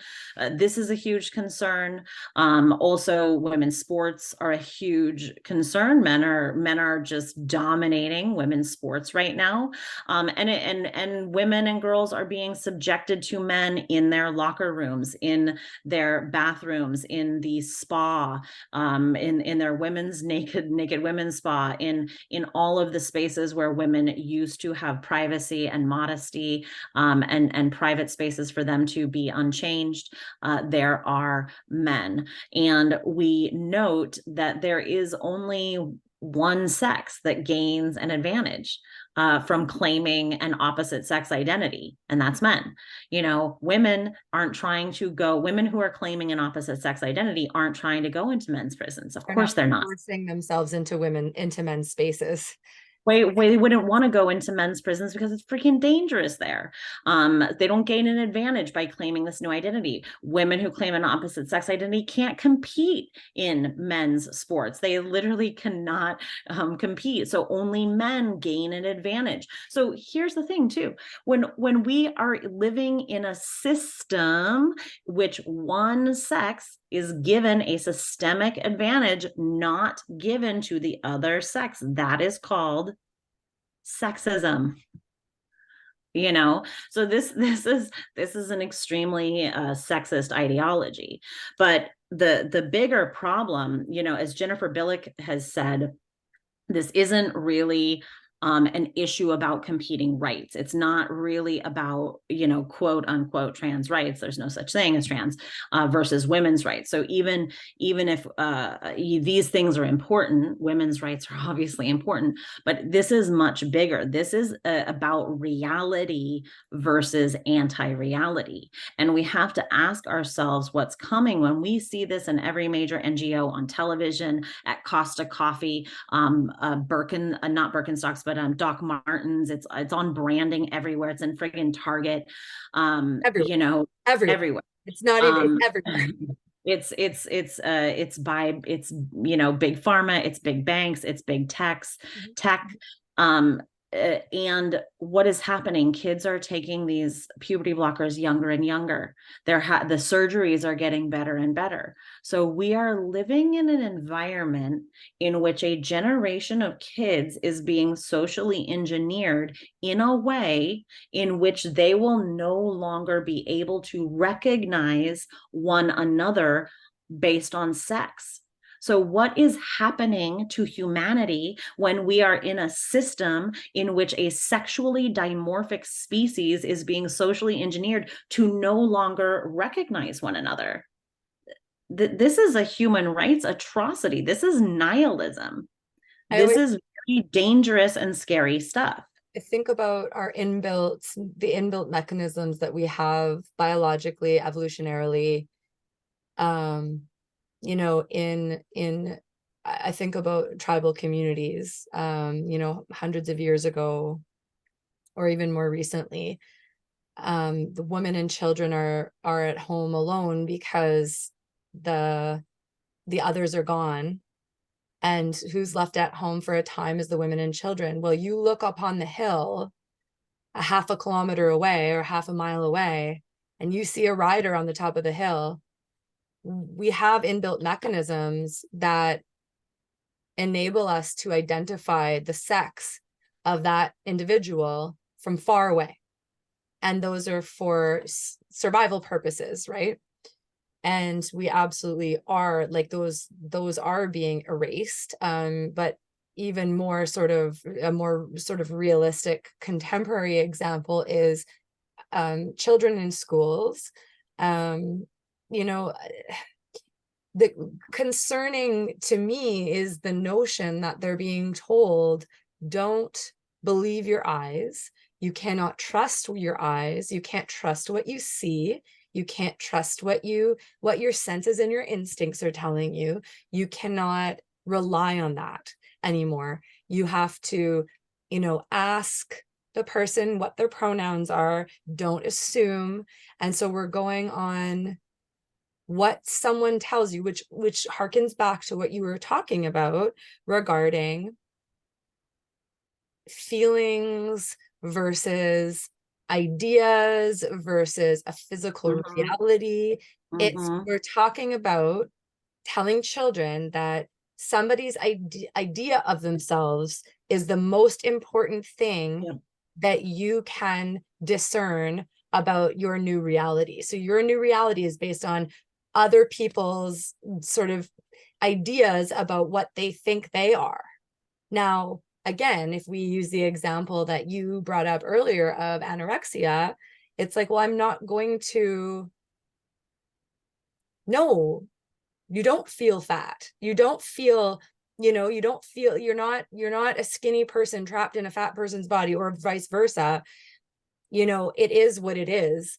This is a huge concern. Also, women's sports are a huge concern. Men are just dominating women's sports right now, and women and girls are being subjected to men in their locker rooms, in their bathrooms, in the spa, in their women's naked women's spa, in all of the spaces where women used to have privacy and modesty, and private spaces for them to be unchanged. There are men. And we note that there is only one sex that gains an advantage from claiming an opposite sex identity, and that's men. Women aren't trying to go, women who are claiming an opposite sex identity aren't trying to go into men's prisons. Of course they're not forcing themselves into men's spaces. They wouldn't want to go into men's prisons because it's freaking dangerous there. They don't gain an advantage by claiming this new identity. Women who claim an opposite sex identity can't compete in men's sports. They literally cannot compete. So only men gain an advantage. So here's the thing too. When we are living in a system which one sex is given a systemic advantage not given to the other sex, that is called sexism. So this is an extremely sexist ideology. But the bigger problem, as Jennifer Bilek has said, this isn't really an issue about competing rights. It's not really about, quote unquote trans rights. There's no such thing as trans versus women's rights. So even if these things are important, women's rights are obviously important, but this is much bigger. This is about reality versus anti-reality. And we have to ask ourselves what's coming when we see this in every major NGO on television, at Costa Coffee, not Birkenstocks, but Doc Martens. It's on branding everywhere. It's in friggin' Target. Everywhere. Everywhere. It's not even everywhere. It's big pharma, it's big banks, it's big tech. And what is happening? Kids are taking these puberty blockers younger and younger. The surgeries are getting better and better. So we are living in an environment in which a generation of kids is being socially engineered in a way in which they will no longer be able to recognize one another based on sex. So what is happening to humanity when we are in a system in which a sexually dimorphic species is being socially engineered to no longer recognize one another? This is a human rights atrocity. This is nihilism. This is very dangerous and scary stuff. I think about the inbuilt mechanisms that we have biologically, evolutionarily, I think about tribal communities, hundreds of years ago, or even more recently, the women and children are at home alone because the others are gone. And who's left at home for a time is the women and children. Well, you look up on the hill a half a kilometer away or half a mile away, and you see a rider on the top of the hill. We have inbuilt mechanisms that enable us to identify the sex of that individual from far away. And those are for survival purposes, right? And we absolutely are, like, those are being erased. But even more a more realistic contemporary example is children in schools. The concerning to me is the notion that they're being told, don't believe your eyes. You cannot trust your eyes. You can't trust what you see. You can't trust what your senses and your instincts are telling you. You cannot rely on that anymore. You have to, ask the person what their pronouns are. Don't assume. And so we're going on what someone tells you, which harkens back to what you were talking about regarding feelings versus ideas versus a physical reality. We're talking about telling children that somebody's idea of themselves is the most important thing that you can discern about your new reality. So your new reality is based on other people's sort of ideas about what they think they are. Now, again, if we use the example that you brought up earlier of anorexia, it's like, well, I'm not going to, no, you don't feel fat. You don't feel, you don't feel, you're not a skinny person trapped in a fat person's body, or vice versa. It is what it is.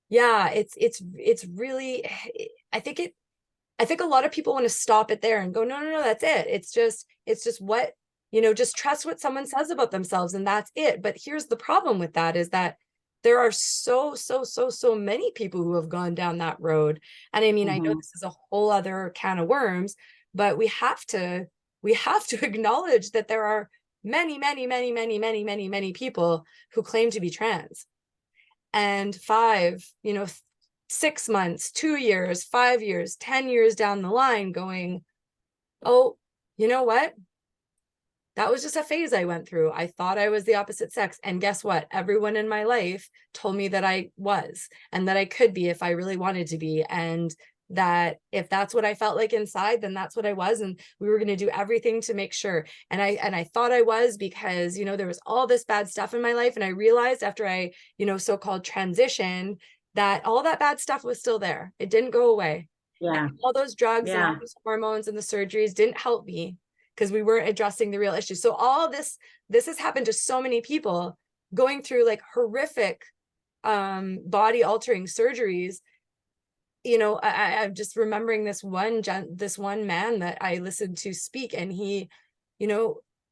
Yeah, it's really, I think a lot of people want to stop it there and go, no, that's it. It's just what, just trust what someone says about themselves and that's it. But here's the problem with that, is that there are so many people who have gone down that road. And I mean, I know this is a whole other can of worms, but we have to acknowledge that there are many people who claim to be trans. And 6 months, 2 years, 5 years, 10 years down the line going, oh, you know what? That was just a phase I went through. I thought I was the opposite sex. And guess what? Everyone in my life told me that I was, and that I could be if I really wanted to be. And that if that's what I felt like inside, then that's what I was. And we were going to do everything to make sure. And I thought I was, because, there was all this bad stuff in my life. And I realized after I, so-called transition, that all that bad stuff was still there. It didn't go away. Yeah. And all those drugs and all those hormones and the surgeries didn't help me, because we weren't addressing the real issue. So all this has happened to so many people going through like horrific body altering surgeries. I'm just remembering this one man that I listened to speak, and he,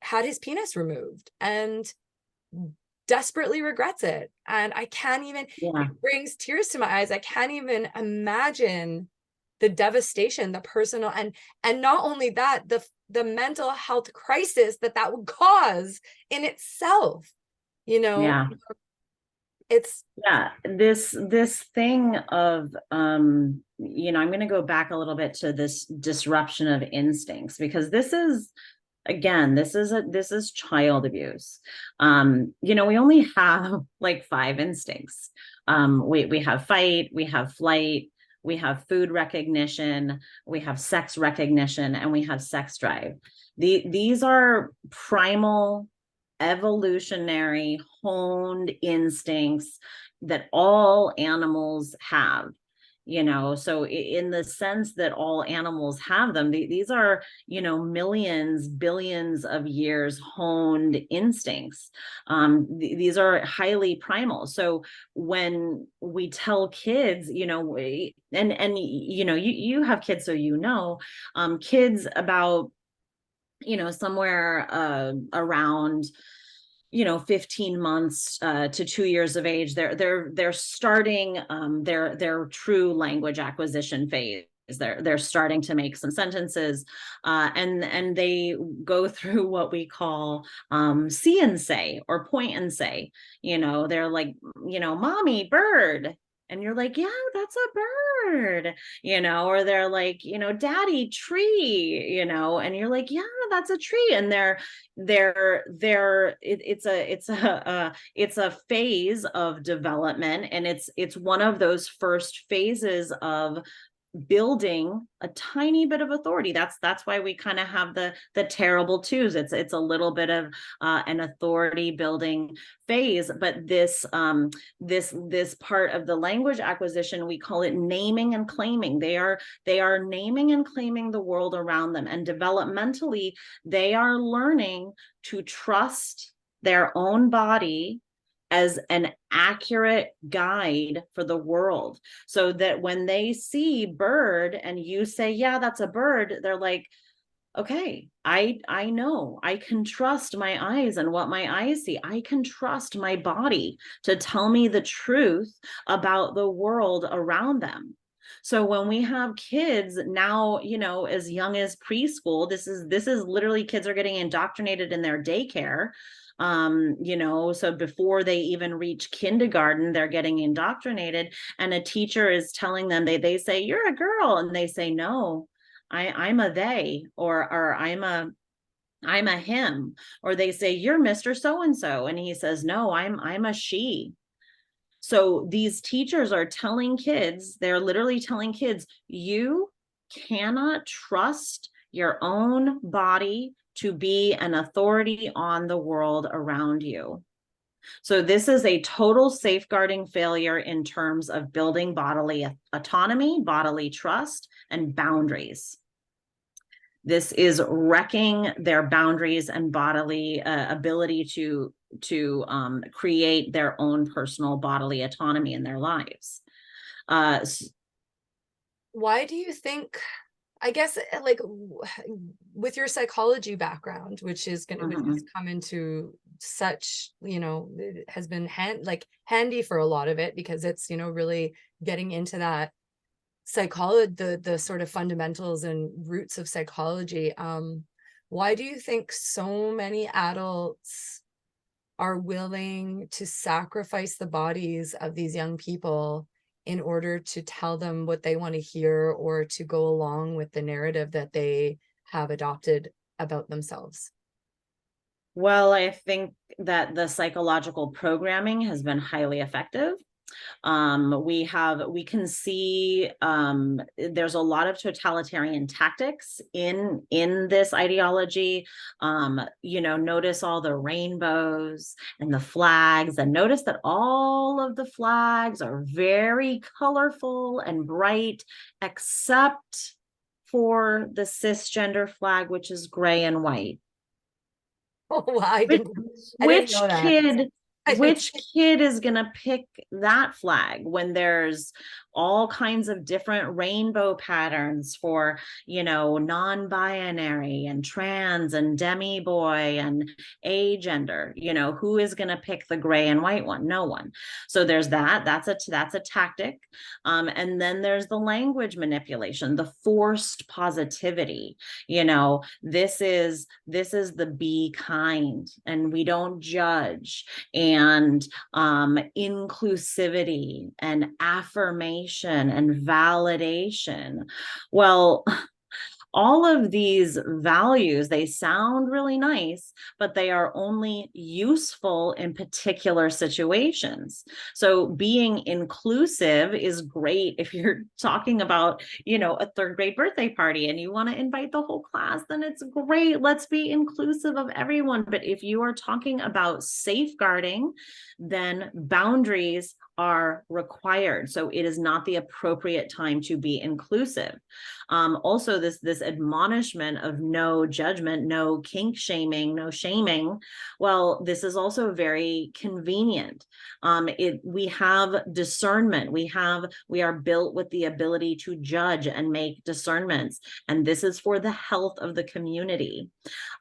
had his penis removed and desperately regrets it. And I can't even, it brings tears to my eyes. I can't even imagine the devastation, the personal, and not only that, the mental health crisis that would cause in itself. It's this thing of I'm going to go back a little bit to this disruption of instincts, because this is child abuse. We only have like 5 instincts. We have fight, we have flight, we have food recognition, we have sex recognition, and we have sex drive. These are primal, evolutionary, honed instincts that all animals have. So in the sense that all animals have them, these are, millions, billions of years honed instincts. These are highly primal. So when we tell kids, you have kids, so kids about, somewhere around 15 months to 2 years of age, they're starting their true language acquisition phase. They're starting to make some sentences, and they go through what we call see and say, or point and say. They're like, mommy, bird. And you're like, yeah, that's a bird, or they're like, daddy, tree, and you're like, yeah, that's a tree. And it's a phase of development, and it's one of those first phases of building a tiny bit of authority. That's why we kind of have the terrible twos. It's a little bit of an authority building phase. But this part of the language acquisition, we call it naming and claiming. They are naming and claiming the world around them, and developmentally they are learning to trust their own body as an accurate guide for the world, so that when they see bird and you say, yeah, that's a bird, they're like, okay, I know, I can trust my eyes and what my eyes see. I can trust my body to tell me the truth about the world around them. So when we have kids now, as young as preschool, this is literally, kids are getting indoctrinated in their daycare. So before they even reach kindergarten, they're getting indoctrinated, and a teacher is telling them, they say, "You're a girl," and they say, "No, I'm a they," or I'm a him, or they say, "You're Mr. So and so," and he says, "No, I'm a she." So these teachers are telling kids, they're literally telling kids, you cannot trust your own body to be an authority on the world around you. So this is a total safeguarding failure in terms of building bodily autonomy, bodily trust, and boundaries. This is wrecking their boundaries and bodily ability to create their own personal bodily autonomy in their lives. Why do you think, I guess, like with your psychology background, which is going to, which has come into such, it has been handy for a lot of it, because it's, really getting into that psychology, the sort of fundamentals and roots of psychology. Why do you think so many adults are willing to sacrifice the bodies of these young people in order to tell them what they want to hear, or to go along with the narrative that they have adopted about themselves? Well, I think that the psychological programming has been highly effective. We can see there's a lot of totalitarian tactics in this ideology. Notice all the rainbows and the flags, and notice that all of the flags are very colorful and bright, except for the cisgender flag, which is gray and white. Oh, Which, I didn't which know that. kid I didn't. which kid is going to pick that flag when there's all kinds of different rainbow patterns for, non-binary and trans and demi boy and agender? Who is going to pick the gray and white one? No one. So there's that's a tactic. And then there's the language manipulation, the forced positivity. This is the be kind, and we don't judge, and inclusivity and affirmation and validation. Well, all of these values, they sound really nice, but they are only useful in particular situations. So being inclusive is great if you're talking about, a third grade birthday party and you want to invite the whole class, then it's great. Let's be inclusive of everyone. But if you are talking about safeguarding, then boundaries are required. So it is not the appropriate time to be inclusive. Also, this admonishment of no judgment, no kink shaming, no shaming. Well, this is also very convenient. We have discernment. We are built with the ability to judge and make discernments, and this is for the health of the community.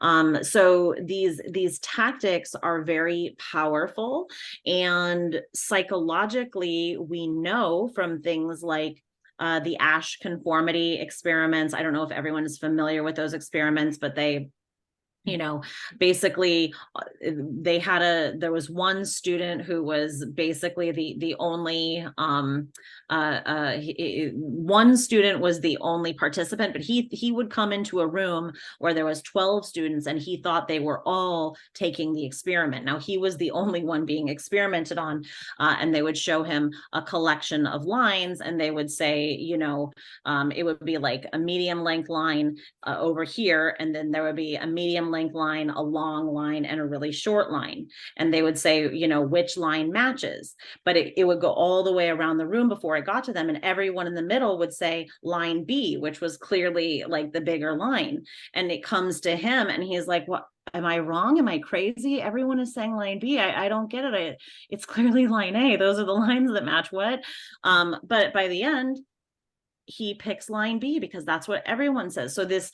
So these tactics are very powerful, and psychologically, we know from things like the Ash conformity experiments. I don't know if everyone is familiar with those experiments, but they basically there was one student who was basically the only one student was the only participant, but he would come into a room where there was 12 students, and he thought they were all taking the experiment. Now he was the only one being experimented on, and they would show him a collection of lines, and they would say, it would be like a medium length line over here, and then there would be a medium length line, a long line, and a really short line. And they would say, which line matches. But it would go all the way around the room before it got to them. And everyone in the middle would say line B, which was clearly like the bigger line. And it comes to him and he's like, what? Am I wrong? Am I crazy? Everyone is saying line B. I don't get it. It's clearly line A. Those are the lines that match what? But by the end, he picks line B because that's what everyone says. So this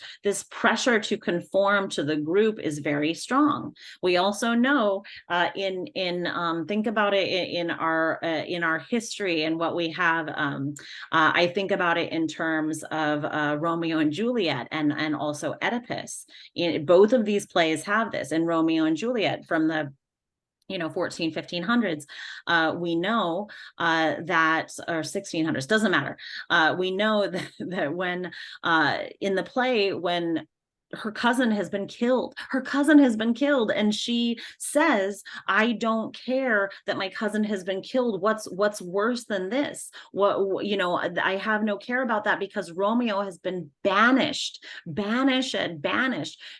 pressure to conform to the group is very strong. We also know think about it in our history and what we have. I think about it in terms of Romeo and Juliet and also Oedipus. Both of these plays have this. In Romeo and Juliet from the 1500s, we know that, or 1600s, doesn't matter. We know that when in the play, when her cousin has been killed, and she says, I don't care that my cousin has been killed. What's worse than this? I have no care about that because Romeo has been banished.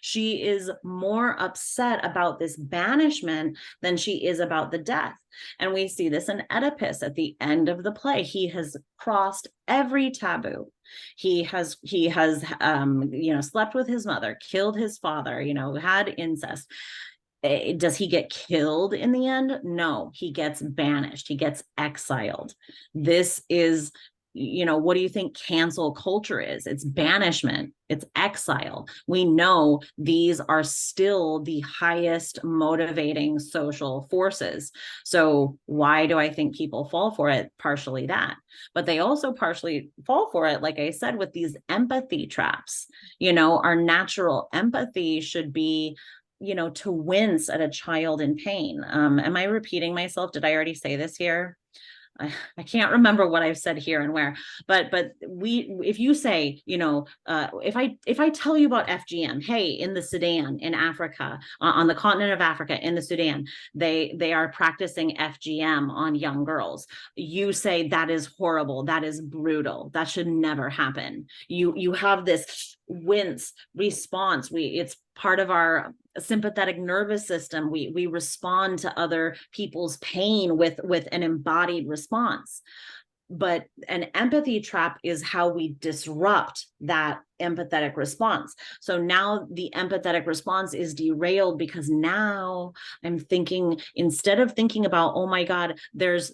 She is more upset about this banishment than she is about the death. And we see this in Oedipus at the end of the play. He has crossed every taboo. He has slept with his mother, killed his father, had incest. Does he get killed in the end? No, he gets banished. He gets exiled. This is, what do you think cancel culture is? It's banishment. It's exile. We know these are still the highest motivating social forces. So why do I think people fall for it? Partially that, but they also partially fall for it, like I said, with these empathy traps. Our natural empathy should be, to wince at a child in pain. Am I repeating myself? Did I already say this here? I can't remember what I've said here and where, but if you say, if I tell you about FGM, hey, in the Sudan, in Africa, on the continent of Africa, in the Sudan, they are practicing FGM on young girls. You say that is horrible, that is brutal, that should never happen. You have this wince response. It's part of our sympathetic nervous system. We respond to other people's pain with an embodied response. But an empathy trap is how we disrupt that empathetic response. So now the empathetic response is derailed because now I'm thinking, instead of thinking about, oh my God, there's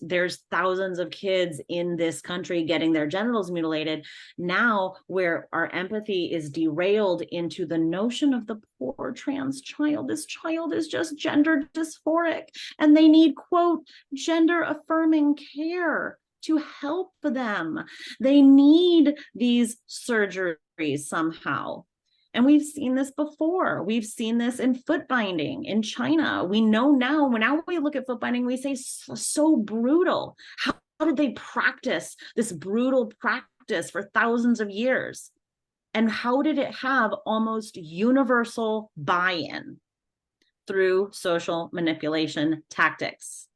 thousands of kids in this country getting their genitals mutilated. Now where our empathy is derailed into the notion of the poor trans child. This child is just gender dysphoric and they need, quote, gender affirming care to help them. They need these surgeries somehow. And we've seen this before. We've seen this in foot binding in China. We know now, when we look at foot binding, we say so brutal. How did they practice this brutal practice for thousands of years? And how did it have almost universal buy-in? Through social manipulation tactics.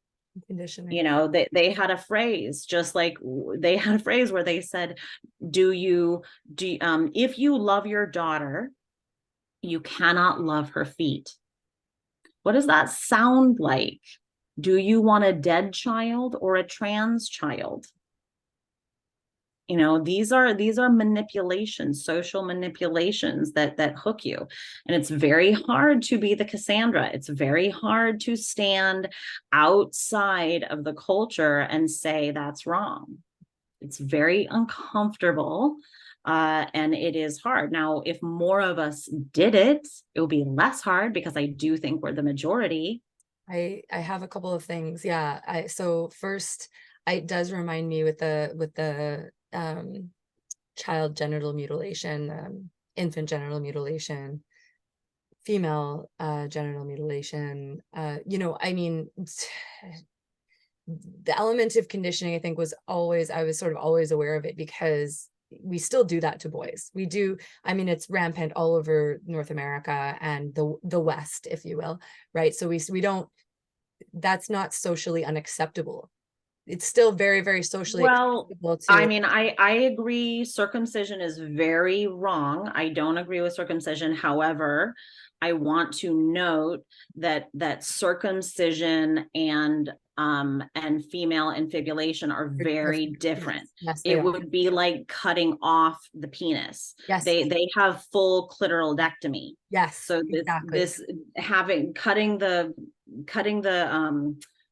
Conditioning. They had a phrase, just like they had a phrase where they said, if you love your daughter, you cannot love her feet. What does that sound like? Do you want a dead child or a trans child? These are manipulations, social manipulations that hook you. And it's very hard to be the Cassandra. It's very hard to stand outside of the culture and say that's wrong. It's very uncomfortable. And it is hard. Now, if more of us did it, it would be less hard because I do think we're the majority. I have a couple of things. Yeah. So first, it does remind me with the child genital mutilation, infant genital mutilation, female genital mutilation. I mean, the element of conditioning, I think, I was sort of always aware of it because we still do that to boys. We do. I mean, it's rampant all over North America and the West, if you will, right? So we don't. That's not socially unacceptable. It's still very, very socially acceptable to. I mean, I agree. Circumcision is very wrong. I don't agree with circumcision. However, I want to note that circumcision and female infibulation are very different. Yes, it would be like cutting off the penis. Yes. They have full clitoraldectomy. Yes. So this cutting the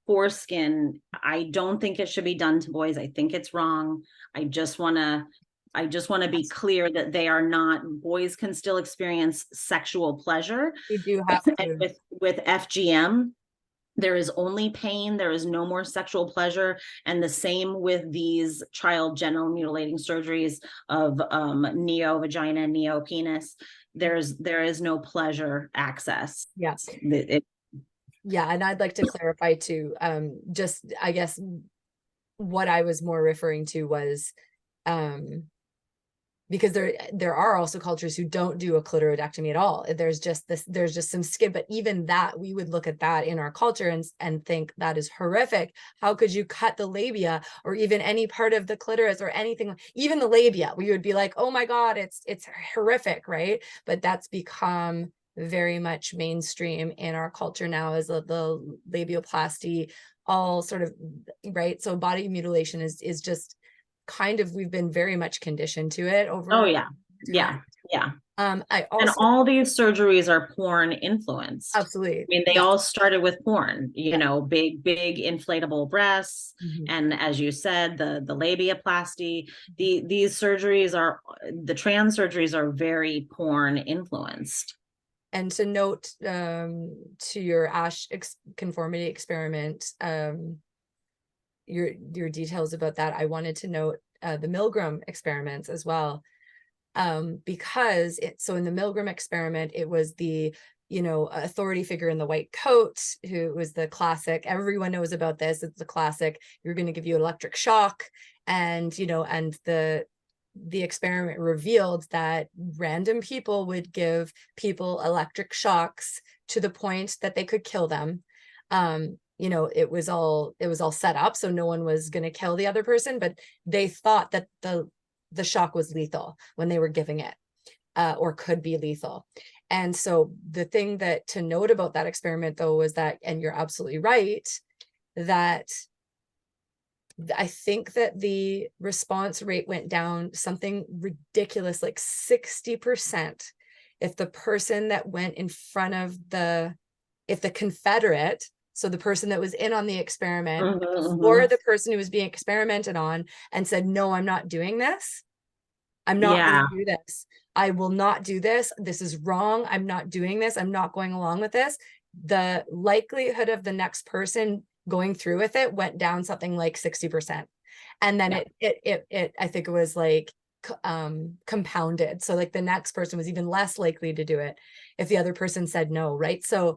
foreskin, I don't think it should be done to boys. I think it's wrong. I just want to I just want to be clear that they are not, boys can still experience sexual pleasure. We do have to. With FGM, there is only pain. There is no more sexual pleasure. And the same with these child genital mutilating surgeries of neo vagina, neo penis. There is no pleasure access. Yes. Yeah, and I'd like to clarify too. Just I guess what I was more referring to was because there are also cultures who don't do a clitoridectomy at all. There's just some skin, but even that, we would look at that in our culture and think that is horrific. How could you cut the labia or even any part of the clitoris or anything, even the labia? We would be like, oh my God, it's horrific, right? But that's become very much mainstream in our culture now, as the labioplasty, all sort of, right? So body mutilation is just kind of, we've been very much conditioned to it over. Oh yeah. Yeah. I also, and all these surgeries are porn influenced. absolutely. I mean, they all started with porn, you know, big inflatable breasts. And as you said, the labiaplasty, these surgeries are, the trans surgeries are very porn influenced. And to note, to your ASH conformity experiment, your details about that, I wanted to note the Milgram experiments as well, because so in the Milgram experiment, it was the authority figure in the white coat who was the classic. Everyone knows about this. It's the classic. You're going to give you electric shock, and and the experiment revealed that random people would give people electric shocks to the point that they could kill them. It was all set up, so no one was going to kill the other person, but they thought that the shock was lethal when they were giving it, or could be lethal. And so the thing that to note about that experiment though was that, and you're absolutely right, that I think that the response rate went down something ridiculous, like 60%, if the person that went in front of if the Confederate, so the person that was in on the experiment, or the person who was being experimented on, and said, no, I'm not doing this. I'm not going to do this. I will not do this. This is wrong. I'm not doing this. I'm not going along with this. The likelihood of the next person going through with it went down something like 60%. And then it I think it was like compounded. So like the next person was even less likely to do it if the other person said no, right? So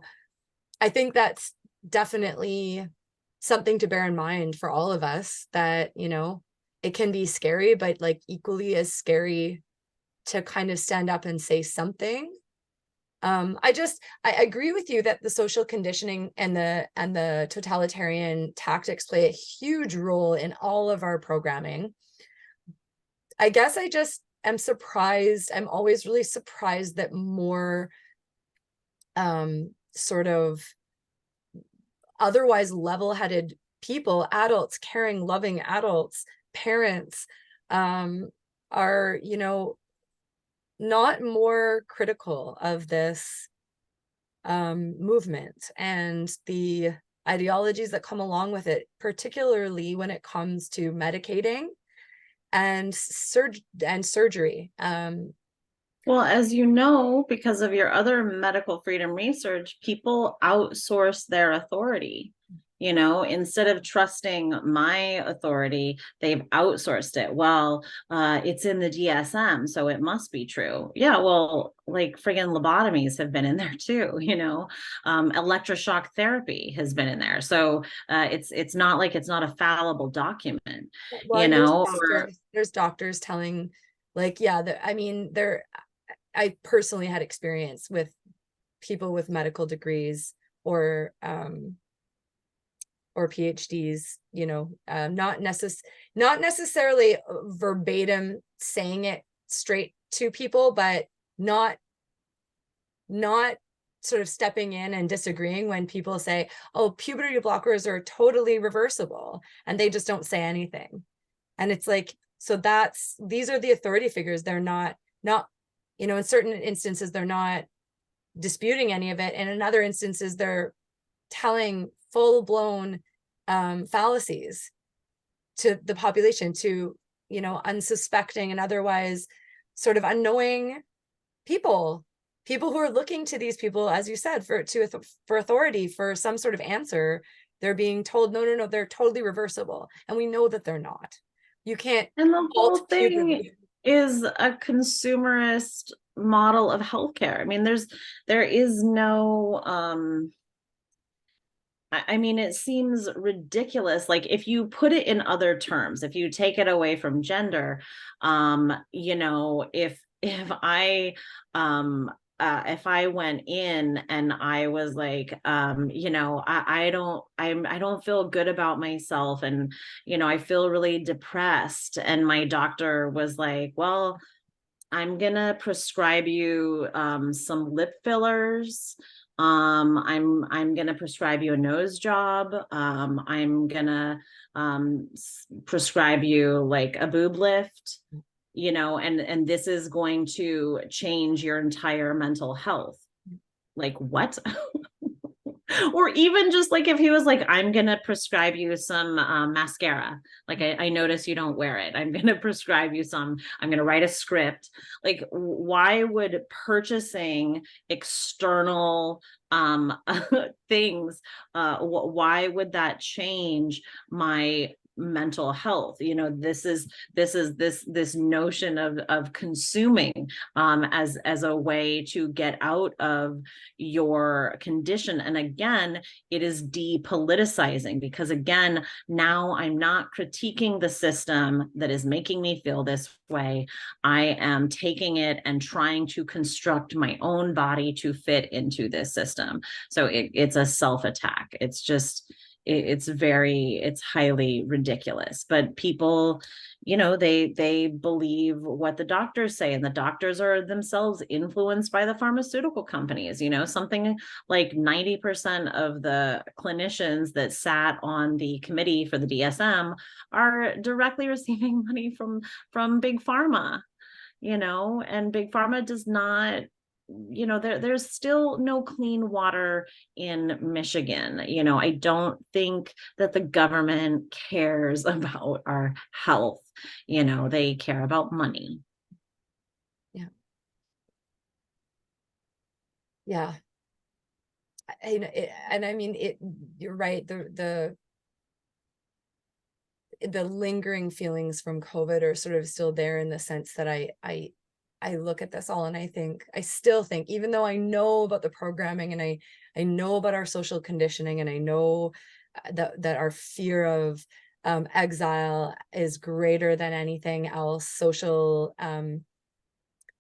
I think that's definitely something to bear in mind for all of us, that it can be scary, but like equally as scary to kind of stand up and say something. I agree with you that the social conditioning and the totalitarian tactics play a huge role in all of our programming. I guess I just am surprised. I'm always really surprised that more sort of otherwise level-headed people, adults, caring, loving adults, parents, are not more critical of this movement and the ideologies that come along with it, particularly when it comes to medicating and surgery. Well, as you know, because of your other medical freedom research, people outsource their authority. Instead of trusting my authority, they've outsourced it. Well, it's in the DSM, so it must be true. Yeah, well, like friggin' lobotomies have been in there too. Electroshock therapy has been in there. So it's not like it's not a fallible document. Well, there's doctors telling, like, I personally had experience with people with medical degrees or PhDs, not necessarily verbatim saying it straight to people, but not sort of stepping in and disagreeing when people say, oh, puberty blockers are totally reversible, and they just don't say anything. And it's like, so these are the authority figures. They're not, in certain instances, they're not disputing any of it. And in other instances, they're telling full-blown fallacies to the population, to you know, unsuspecting and otherwise sort of unknowing people who are looking to these people, as you said, for authority, for some sort of answer. They're being told, no, they're totally reversible, and we know that they're not. You can't. And the whole halt thing puberty. is a consumerist model of healthcare. I mean, there is no I mean, it seems ridiculous. Like if you put it in other terms, if you take it away from gender, you know, if I went in and I was like, you know, I don't feel good about myself, and you know, I feel really depressed, and my doctor was like, well, I'm gonna prescribe you some lip fillers. I'm gonna prescribe you a nose job. I'm gonna prescribe you like a boob lift, you know, and this is going to change your entire mental health. Like what? Or even just like if he was like, I'm gonna prescribe you some mascara, like I notice you don't wear it, I'm gonna prescribe you some, I'm gonna write a script. Like why would purchasing external things, why would that change my mental health? You know, this notion of consuming as a way to get out of your condition. And again, it is depoliticizing, because again, now I'm not critiquing the system that is making me feel this way. I am taking it and trying to construct my own body to fit into this system. So it's a self-attack. It's just, it's highly ridiculous. But people, you know, they believe what the doctors say, and the doctors are themselves influenced by the pharmaceutical companies. You know, something like 90% of the clinicians that sat on the committee for the DSM are directly receiving money from big pharma, you know, and big pharma does not, you know, there's still no clean water in Michigan. You know, I don't think that the government cares about our health. You know, they care about money. Yeah. Yeah. And I mean, you're right. The lingering feelings from COVID are sort of still there, in the sense that I look at this all and I still think, even though I know about the programming, and I know about our social conditioning, and I know that our fear of exile is greater than anything else. Social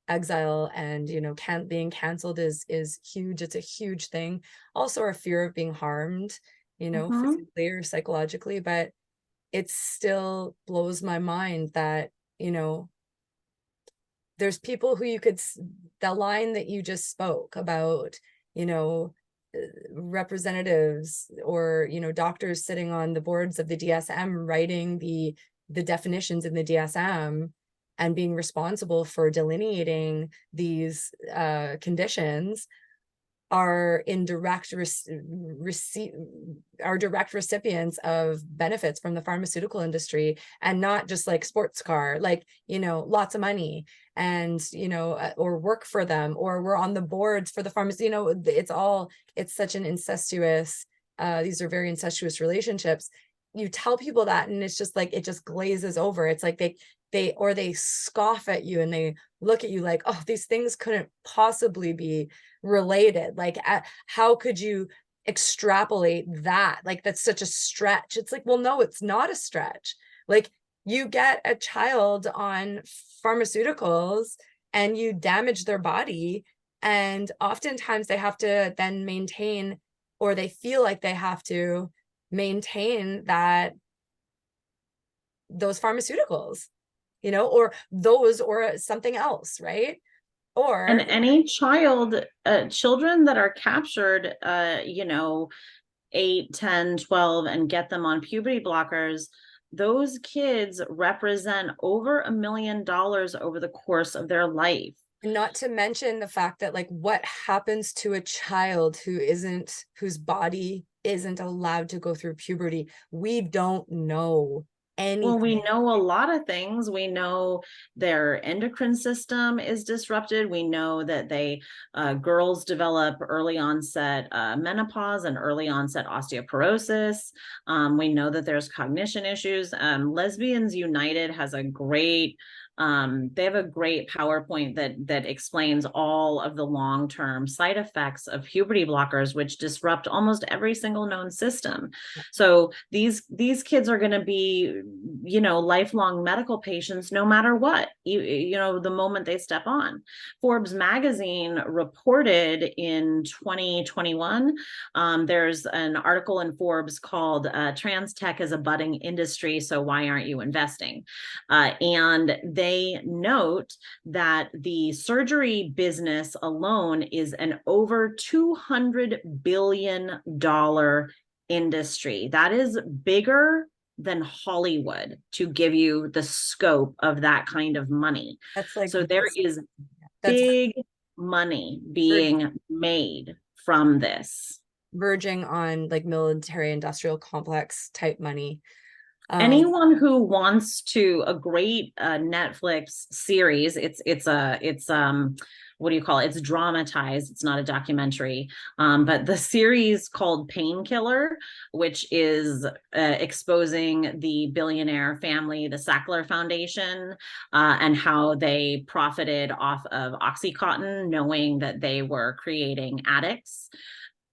exile, and you know, being canceled is huge. It's a huge thing. Also our fear of being harmed, you know, Mhm. physically or psychologically. But it still blows my mind that, you know, there's people who the line that you just spoke about, you know, representatives, or, you know, doctors sitting on the boards of the DSM, writing the definitions in the DSM, and being responsible for delineating these conditions, are in direct are direct recipients of benefits from the pharmaceutical industry, and not just like sports car, like, you know, lots of money, and you know, or work for them, or we're on the boards for the pharmacy. You know, it's such an incestuous, these are very incestuous relationships. You tell people that, and it's just like, it just glazes over. It's like they scoff at you, and they look at you like, oh, these things couldn't possibly be related. Like, how could you extrapolate that? Like, that's such a stretch. It's like, well, no, it's not a stretch. Like, you get a child on pharmaceuticals and you damage their body, and oftentimes they have to then maintain, or they feel like they have to maintain those pharmaceuticals, you know, or something else, right? And Or any children that are captured, you know, 8, 10, 12, and get them on puberty blockers, those kids represent over $1 million over the course of their life. not to mention the fact that, like, what happens to a child whose body isn't allowed to go through puberty? We don't know. Well, we anything. know a lot of things. We know their endocrine system is disrupted. We know that girls develop early onset menopause and early onset osteoporosis. We know that there's cognition issues. Lesbians United has they have a great PowerPoint that explains all of the long-term side effects of puberty blockers, which disrupt almost every single known system. So these kids are going to be, lifelong medical patients no matter what, the moment they step on. Forbes magazine reported in 2021, there's an article in Forbes called Trans Tech is a Budding Industry, so why aren't you investing? And they note that the surgery business alone is an over $200 billion industry. That is bigger than Hollywood, to give you the scope of that kind of money. That's like, So there is that's big money being made from this. verging on like military industrial complex type money. Anyone who wants a great Netflix series, it's what do you call it? It's dramatized. It's not a documentary. But the series called Painkiller, which is exposing the billionaire family, the Sackler Foundation, and how they profited off of Oxycontin, knowing that they were creating addicts.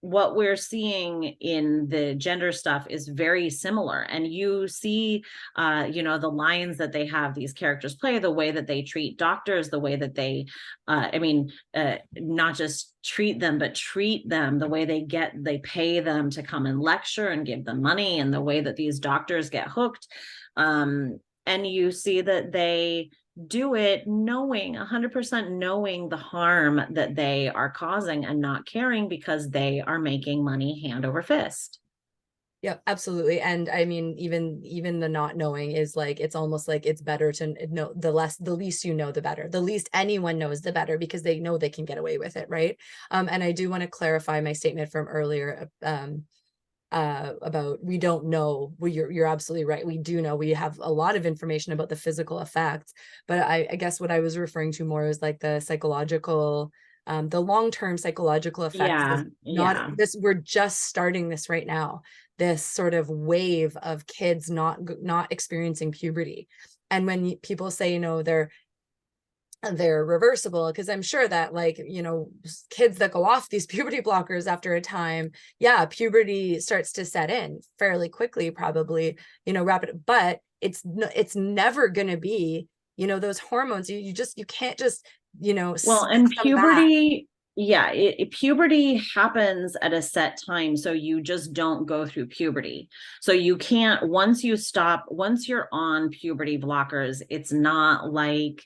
What we're seeing in the gender stuff is very similar. And you see, the lines that they have these characters play, the way that they treat doctors, the way that they, not just treat them, but treat them, the way they pay them to come and lecture and give them money, and the way that these doctors get hooked. And you see that they do it knowing 100% knowing the harm that they are causing and not caring, because they are making money hand over fist. Yeah, absolutely. And I mean, even the not knowing is like, it's almost like it's better to know, the least you know, the better. The least anyone knows, the better, because they know they can get away with it, right? And I do want to clarify my statement from earlier, about we don't know. You're absolutely right. We do know. We have a lot of information about the physical effects, but I guess what I was referring to more is like the psychological, the long-term psychological effects. Yeah. This, we're just starting this right now, this sort of wave of kids not experiencing puberty. And when people say, they're reversible, because I'm sure that, like, kids that go off these puberty blockers after a time, yeah, puberty starts to set in fairly quickly, probably, rapid, but it's never going to be, those hormones. You can't just, Well, and them back. puberty, yeah, puberty happens at a set time, so you just don't go through puberty. So you can't, once you're on puberty blockers, it's not like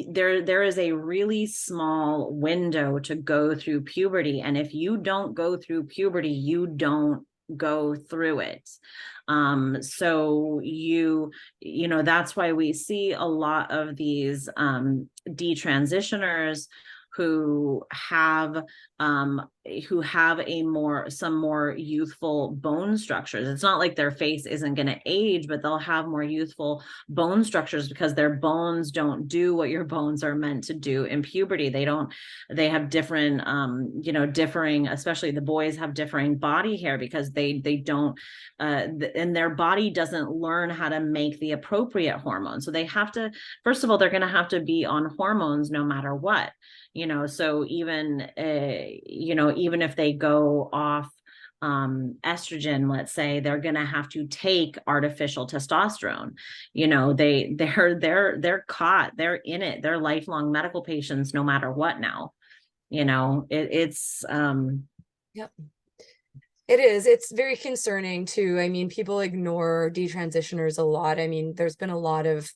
there is a really small window to go through puberty, and if you don't go through puberty, you don't go through it. So that's why we see a lot of these detransitioners who have some more youthful bone structures. It's not like their face isn't going to age, but they'll have more youthful bone structures because their bones don't do what your bones are meant to do in puberty. They have different, differing, especially the boys have differing body hair, because they don't, and their body doesn't learn how to make the appropriate hormones. So they have to, first of all, they're going to have to be on hormones no matter what. So even if they go off estrogen, let's say, they're going to have to take artificial testosterone. They're caught, they're in it, they're lifelong medical patients no matter what now. It's Yep. It is. It's very concerning too. I mean, people ignore detransitioners a lot. I mean, there's been a lot of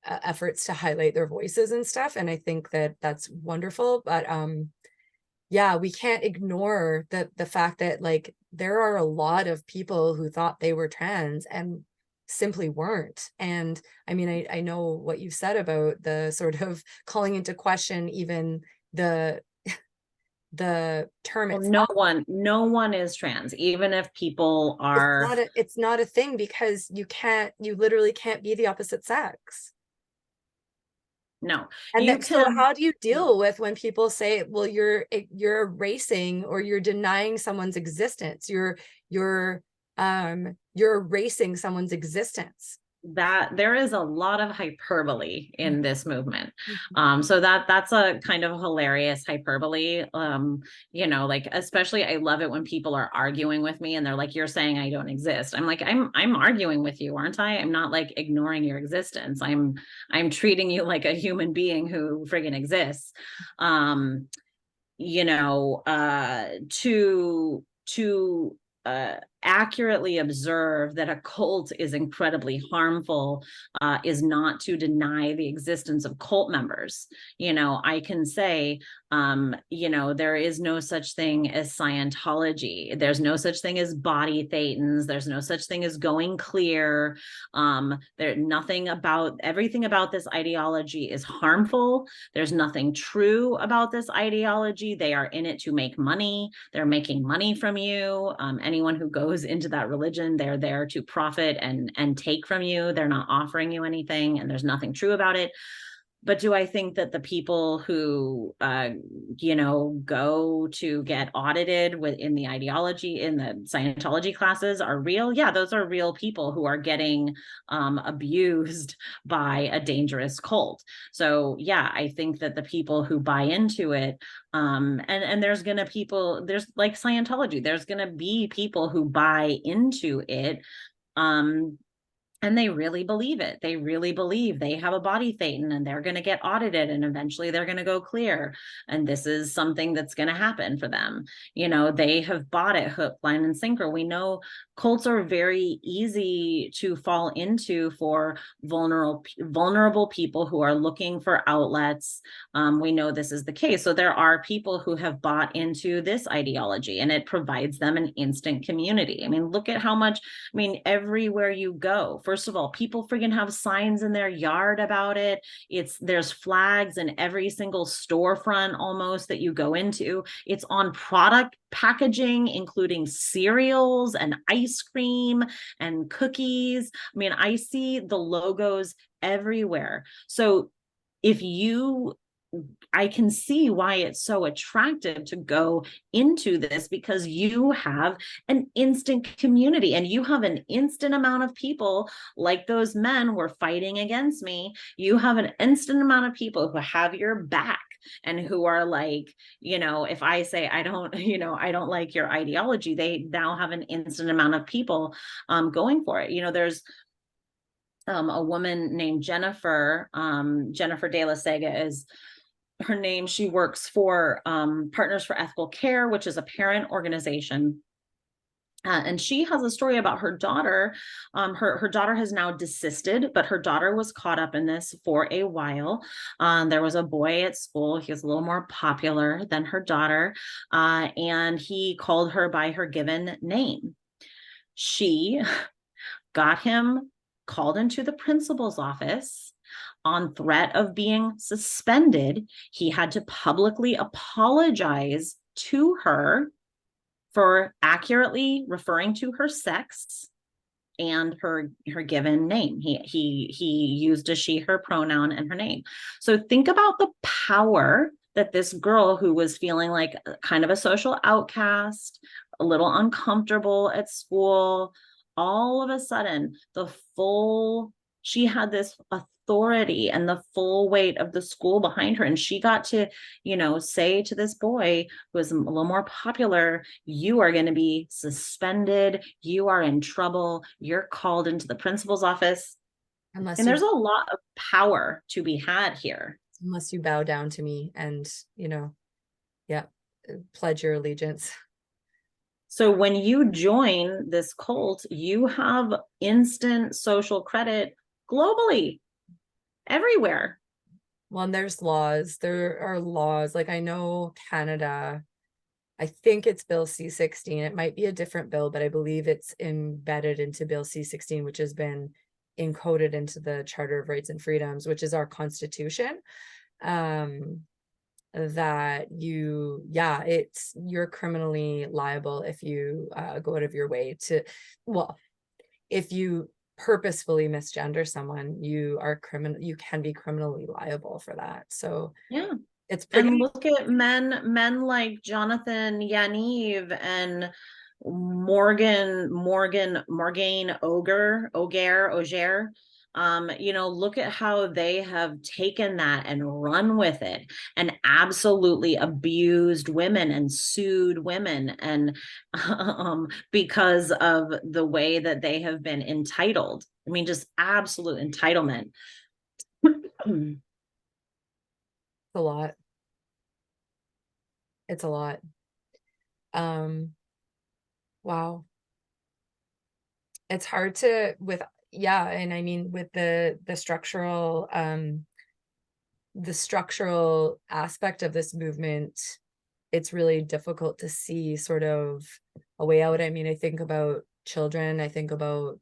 efforts to highlight their voices and stuff, and I think that that's wonderful. But yeah, we can't ignore the fact that, like, there are a lot of people who thought they were trans and simply weren't. And I mean, I know what you said about the sort of calling into question even the the term Well, itself. no one is trans, even if people It's are. not it's not a thing, because you literally can't be the opposite sex. No, And you that, so can. how do you deal with when people say, well, you're erasing or you're denying someone's existence, you're erasing someone's existence? That there is a lot of hyperbole in this movement. Mhm. So that's a kind of hilarious hyperbole. Like, especially I love it when people are arguing with me and they're like, you're saying I don't exist. I'm like, I'm arguing with you, aren't I? I'm not like ignoring your existence. I'm treating you like a human being who friggin' exists. um to accurately observe that a cult is incredibly harmful is not to deny the existence of cult members. I can say, there is no such thing as Scientology. There's no such thing as body thetans. There's no such thing as going clear. Everything about this ideology is harmful. There's nothing true about this ideology. They are in it to make money. They're making money from you. Anyone who goes into that religion, they're there to profit and take from you. They're not offering you anything, and there's nothing true about it. But do I think that the people who, go to get audited within the ideology in the Scientology classes are real? Yeah, those are real people who are getting abused by a dangerous cult. So yeah, I think that the people who buy into it, and there's like Scientology, there's gonna be people who buy into it. And they really believe it. They really believe they have a body thetan and they're going to get audited and eventually they're going to go clear. And this is something that's going to happen for them. They have bought it hook, line, and sinker. We know cults are very easy to fall into for vulnerable people who are looking for outlets. We know this is the case. So there are people who have bought into this ideology and it provides them an instant community. I mean, look at how much, everywhere you go, first of all, people friggin' have signs in their yard about it. There's flags in every single storefront almost that you go into. It's on product packaging, including cereals and ice cream and cookies. I see the logos everywhere. So I can see why it's so attractive to go into this, because you have an instant community and you have an instant amount of people like those men were fighting against me. You have an instant amount of people who have your back and who are like, if I say I don't like your ideology, they now have an instant amount of people going for it. There's a woman named Jennifer De La Sega is her name. She works for Partners for Ethical Care, which is a parent organization. And she has a story about her daughter. Her daughter has now desisted, but her daughter was caught up in this for a while. There was a boy at school. He was a little more popular than her daughter, and he called her by her given name. She got him called into the principal's office on threat of being suspended. He had to publicly apologize to her for accurately referring to her sex and her given name. He used a she, her pronoun and her name. So think about the power that this girl, who was feeling like kind of a social outcast, a little uncomfortable at school, all of a sudden she had this authority and the full weight of the school behind her, and she got to say to this boy who was a little more popular, you are going to be suspended, you are in trouble, you're called into the principal's office. And there's a lot of power to be had here, unless you bow down to me and pledge your allegiance. So when you join this cult, you have instant social credit globally, everywhere. Well, and there are laws, like I know Canada, I think it's Bill C-16. It might be a different bill, but I believe it's embedded into Bill C-16, which has been encoded into the Charter of Rights and Freedoms, which is our constitution. that you're criminally liable if you go out of your way to, well, if you purposefully misgender someone, you can be criminally liable for that. So Yeah. it's And pretty. look at men like Jonathan Yaniv and Morgan Ogier. Look at how they have taken that and run with it and absolutely abused women and sued women and because of the way that they have been entitled. I mean, just absolute entitlement. A lot. It's a lot. Wow. It's hard to and I mean with the structural aspect of this movement, it's really difficult to see sort of a way out. I mean, I think about children, I think about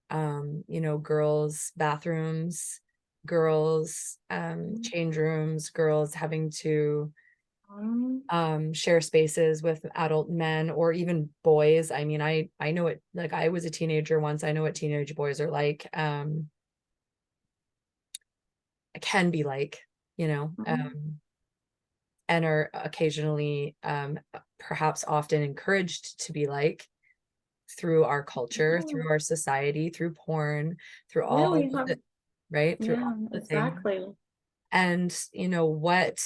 girls' bathrooms, girls' change rooms, girls having to share spaces with adult men or even boys. I mean, I know it, like I was a teenager once. I know what teenage boys are like. Can be like, and are occasionally perhaps often encouraged to be like through our culture, through our society, through porn, through Yeah, all we of have. the, right, through Yeah, all the things. exactly. And what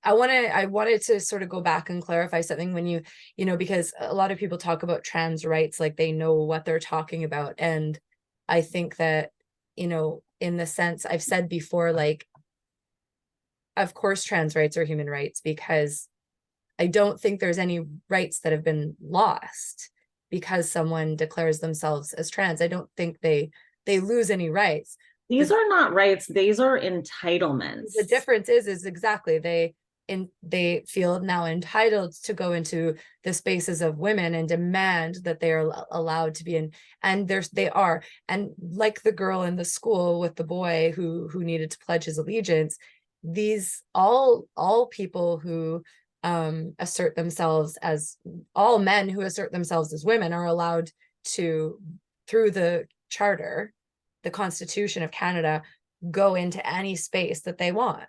I wanted to sort of go back and clarify something when because a lot of people talk about trans rights like they know what they're talking about. And I think that, in the sense I've said before, like, of course, trans rights are human rights, because I don't think there's any rights that have been lost because someone declares themselves as trans. I don't think they lose any rights. These are not rights, these are entitlements. The difference is exactly they feel now entitled to go into the spaces of women and demand that they are allowed to be in, and they are. And like the girl in the school with the boy who needed to pledge his allegiance, these all people who assert themselves as, all men who assert themselves as women are allowed to, through the charter, the Constitution of Canada, go into any space that they want.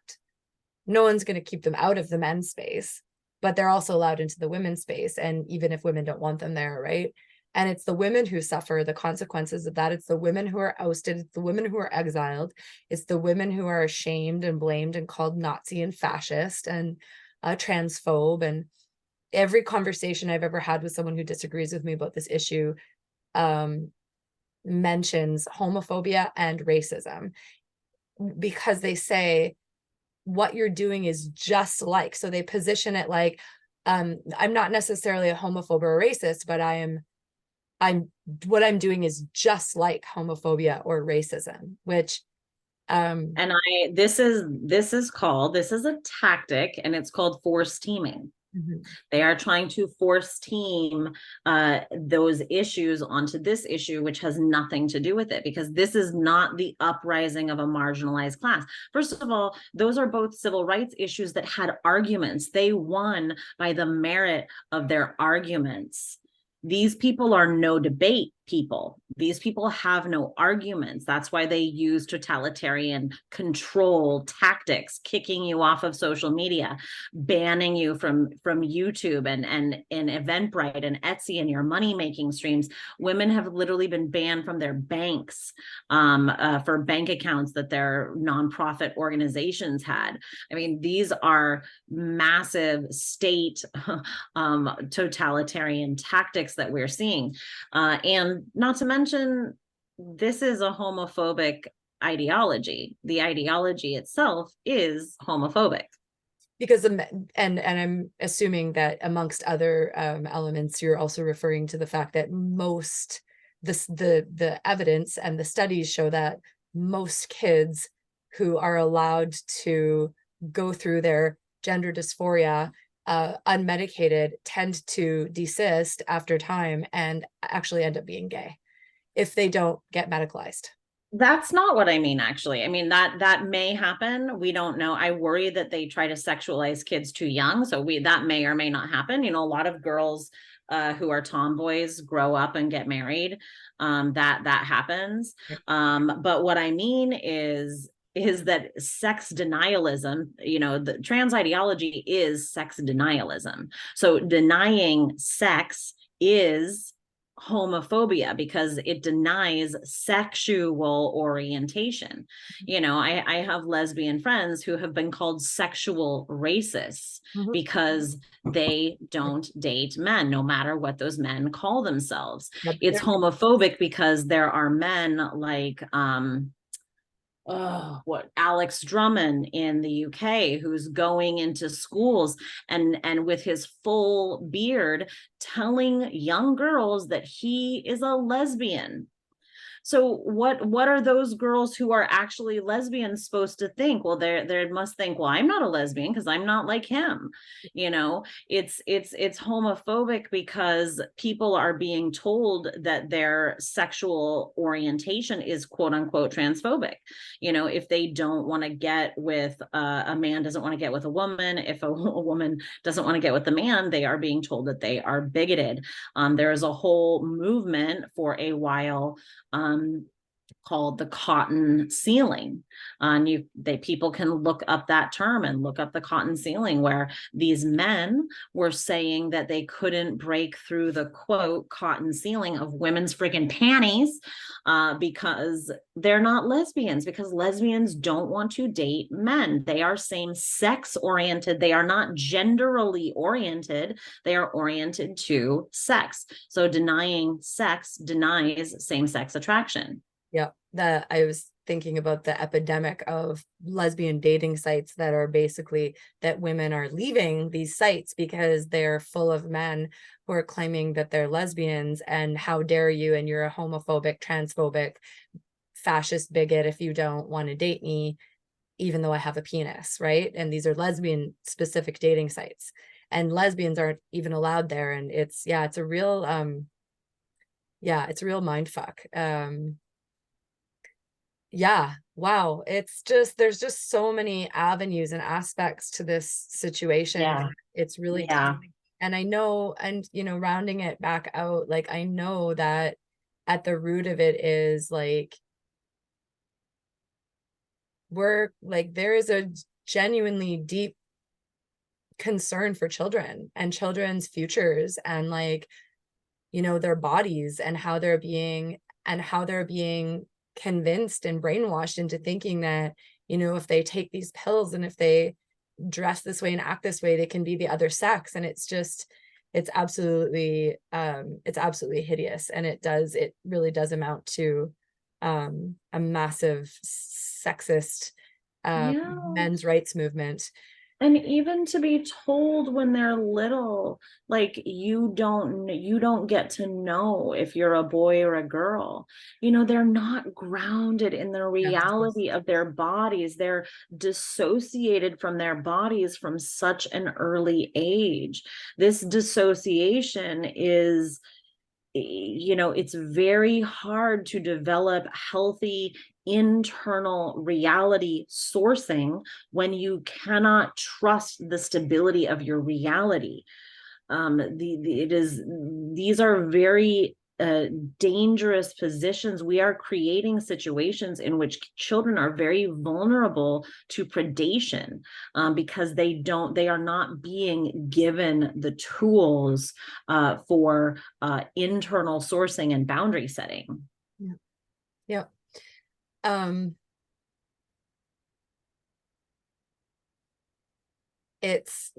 No one's going to keep them out of the men's space, but they're also allowed into the women's space. And even if women don't want them there, right? And it's the women who suffer the consequences of that. It's the women who are ousted. It's the women who are exiled. It's the women who are ashamed and blamed and called Nazi and fascist and transphobe. And every conversation I've ever had with someone who disagrees with me about this issue mentions homophobia and racism, because they say what you're doing is just like, so they position it like, I'm not necessarily a homophobe or a racist, but I'm what I'm doing is just like homophobia or racism, which And this is a tactic, and it's called force teaming. They are trying to force team those issues onto this issue, which has nothing to do with it, because this is not the uprising of a marginalized class. First of all, those are both civil rights issues that had arguments. They won by the merit of their arguments. These people are no debate people. These people have no arguments. That's why they use totalitarian control tactics, kicking you off of social media, banning you from YouTube and Eventbrite and Etsy and your money-making streams. Women have literally been banned from their banks for bank accounts that their nonprofit organizations had. I mean, these are massive state totalitarian tactics that we're seeing. And not to mention, this is a homophobic ideology. The ideology itself is homophobic. Because and I'm assuming that amongst other elements, you're also referring to the fact that the evidence and the studies show that most kids who are allowed to go through their gender dysphoria unmedicated tend to desist after time and actually end up being gay if they don't get medicalized. That's not what I mean, actually. I mean, that may happen. We don't know. I worry that they try to sexualize kids too young. So that may or may not happen. You know, a lot of girls who are tomboys grow up and get married. That happens. But what I mean is that sex denialism, you know, the trans ideology is sex denialism. So denying sex is homophobia because it denies sexual orientation. You know, I have lesbian friends who have been called sexual racists because they don't date men, no matter what those men call themselves. It's homophobic because there are men like what Alex Drummond in the UK, who's going into schools and with his full beard telling young girls that he is a lesbian. So what are those girls who are actually lesbians supposed to think? Well, they must think, well, I'm not a lesbian because I'm not like him. You know, it's homophobic because people are being told that their sexual orientation is quote unquote transphobic. You know, if they don't want to get with a man doesn't want to get with a woman, if a woman doesn't want to get with a man, they are being told that they are bigoted. There is a whole movement for a while called the cotton ceiling. And people can look up that term and look up the cotton ceiling, where these men were saying that they couldn't break through the quote cotton ceiling of women's freaking panties because they're not lesbians, because lesbians don't want to date men. They are same sex oriented. They are not genderly oriented. They are oriented to sex. So denying sex denies same sex attraction. Yeah, that I was thinking about the epidemic of lesbian dating sites that are basically that women are leaving these sites because they're full of men who are claiming that they're lesbians, and how dare you, and you're a homophobic, transphobic, fascist bigot if you don't want to date me, even though I have a penis, right? And these are lesbian specific dating sites, and lesbians aren't even allowed there. And it's a real it's a real mind fuck. Yeah, wow. It's just, there's just so many avenues and aspects to this situation. Yeah. It's really Yeah. tough. And I know, and rounding it back out, like, I know that at the root of it is like, there is a genuinely deep concern for children and children's futures, and like, their bodies, and how they're being convinced and brainwashed into thinking that, if they take these pills and if they dress this way and act this way, they can be the other sex. And it's absolutely hideous. And it really does amount to a massive sexist Yeah. men's rights movement. And even to be told when they're little, like you don't get to know if you're a boy or a girl. You know, they're not grounded in the reality of their bodies. They're dissociated from their bodies from such an early age. This dissociation is, it's very hard to develop healthy internal reality sourcing when you cannot trust the stability of your reality. These are very dangerous positions. We are creating situations in which children are very vulnerable to predation because they are not being given the tools for internal sourcing and boundary setting. Yeah. It's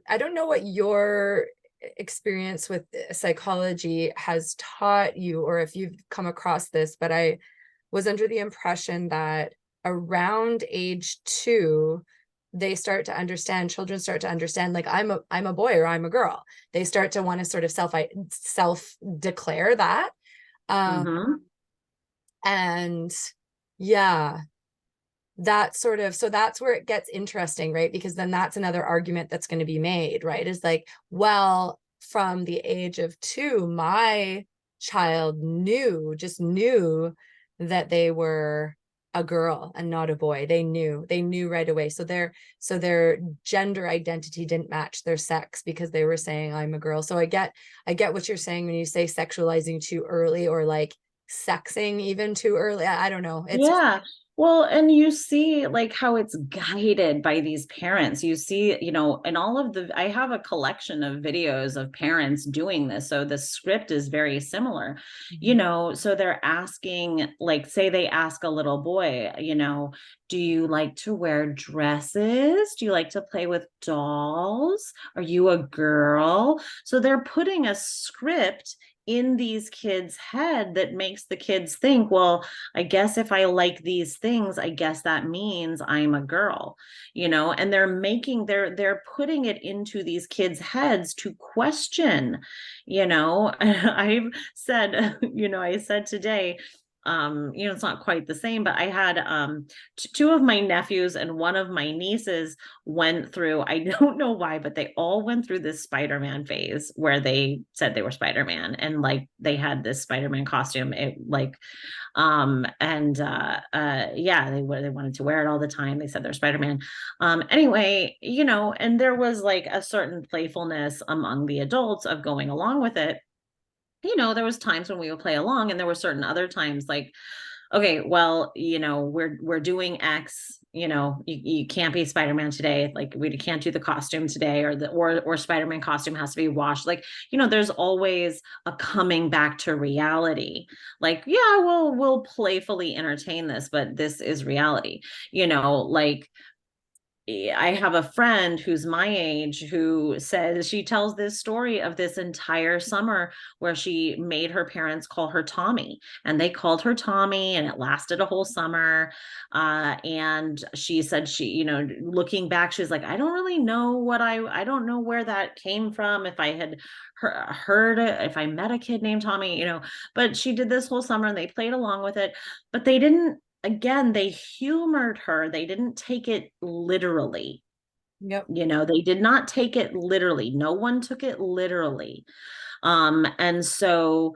I don't know what your experience with psychology has taught you, or if you've come across this, but I was under the impression that around age 2, children start to understand, like, I'm a boy or I'm a girl. They start to want to sort of self declare that. And yeah, so that's where it gets interesting, right? Because then that's another argument that's going to be made, right? Is like, well, from the age of 2, my child just knew that they were a girl and not a boy. They knew right away. So their gender identity didn't match their sex because they were saying, I'm a girl. So I get what you're saying when you say sexualizing too early, or like sexing even too early. I don't know. It's Yeah. Well, and you see like how it's guided by these parents. You see, you know, and all of I have a collection of videos of parents doing this. So the script is very similar, you know, so they're asking, like, say they ask a little boy, you know, do you like to wear dresses? Do you like to play with dolls? Are you a girl? So they're putting a script in these kids' head that makes the kids think, well, I guess if I like these things, I guess that means I'm a girl, you know, and they're putting it into these kids' heads to question, you know. I've said, you know, I said today, you know, it's not quite the same, but I had two of my nephews and one of my nieces went through, I don't know why, but they all went through this Spider-Man phase where they said they were Spider-Man, and like they had this Spider-Man costume. It like yeah, they wanted to wear it all the time. They said they're Spider-Man. Anyway, you know, and there was like a certain playfulness among the adults of going along with it. You know, there was times when we would play along, and there were certain other times like, okay, well, you know, we're doing X, you know, you can't be Spider-Man today. Like we can't do the costume today, or Spider-Man costume has to be washed. Like, you know, there's always a coming back to reality. Like, yeah, we'll playfully entertain this, but this is reality, you know, like I have a friend who's my age who says she tells this story of this entire summer where she made her parents call her Tommy, and they called her Tommy, and it lasted a whole summer. And she said she, you know, looking back, she's like, I don't really know I don't know where that came from. If I had heard it, if I met a kid named Tommy, you know, but she did this whole summer and they played along with it, but they didn't, again, they humored her. They didn't take it literally. Yep. You know, they did not take it literally. No one took it literally. And so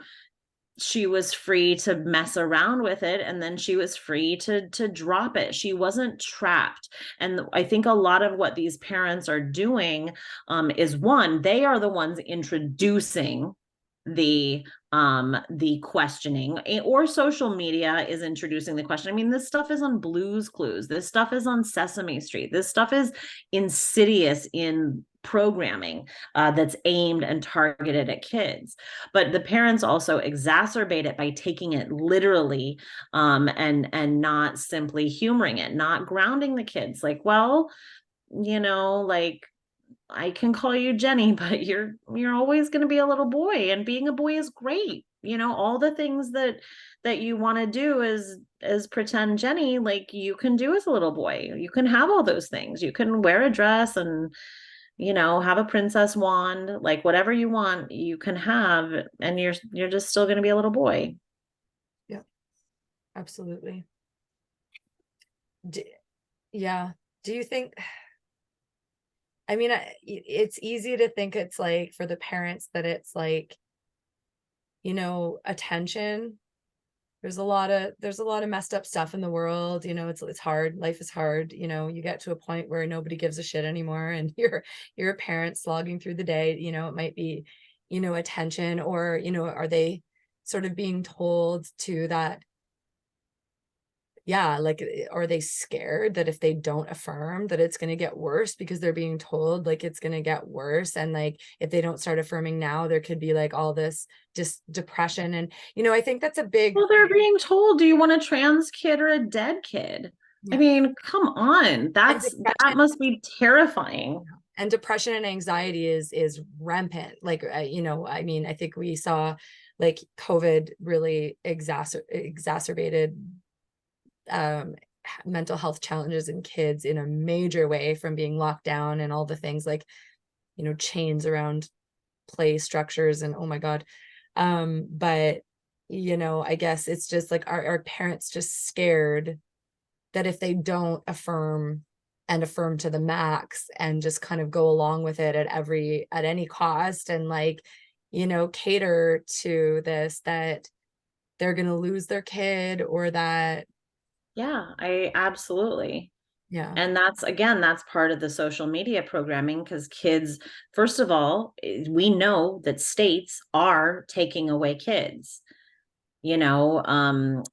she was free to mess around with it, and then she was free to drop it. She wasn't trapped. And I think a lot of what these parents are doing is, one, they are the ones introducing the questioning, or social media is introducing the question. I mean, this stuff is on Blue's Clues, this stuff is on Sesame Street, this stuff is insidious in programming that's aimed and targeted at kids. But the parents also exacerbate it by taking it literally, and not simply humoring it, not grounding the kids. Like, well, you know, like, I can call you Jenny, but you're always going to be a little boy, and being a boy is great. You know, all the things that you want to do as pretend Jenny, like you can do as a little boy. You can have all those things. You can wear a dress and, you know, have a princess wand, like whatever you want, you can have, and you're just still going to be a little boy. Yeah, absolutely. Yeah. Do you think, I mean, it's easy to think it's like for the parents that it's like, you know, attention. There's a lot of messed up stuff in the world. You know, it's hard. Life is hard. You know, you get to a point where nobody gives a shit anymore, and you're a parent slogging through the day. You know, it might be, you know, attention, or, you know, are they sort of being told to that, yeah, like, are they scared that if they don't affirm that it's going to get worse, because they're being told like it's going to get worse, and like if they don't start affirming now, there could be like all this just depression. And, you know, I think that's a big, Well, they're being told, do you want a trans kid or a dead kid? I yeah. mean, come on. And That must be terrifying. depression and anxiety is rampant. Like, you know, I mean, I think we saw like COVID really exacerbated mental health challenges in kids in a major way, from being locked down and all the things, like, you know, chains around play structures, and oh my God. But, you know, I guess it's just like, our parents just scared that if they don't affirm and affirm to the max and just kind of go along with it at any cost, and like, cater to this, that they're going to lose their kid, or that. Yeah, I absolutely. Yeah. And that's, again, that's part of the social media programming, because kids, first of all, we know that states are taking away kids. Washington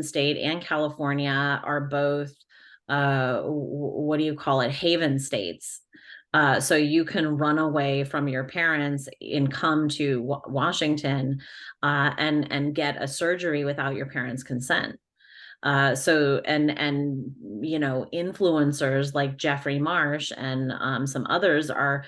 State and California are both, what do you call it, haven states. So you can run away from your parents and come to Washington, and get a surgery without your parents' consent. Influencers like Jeffrey Marsh and some others are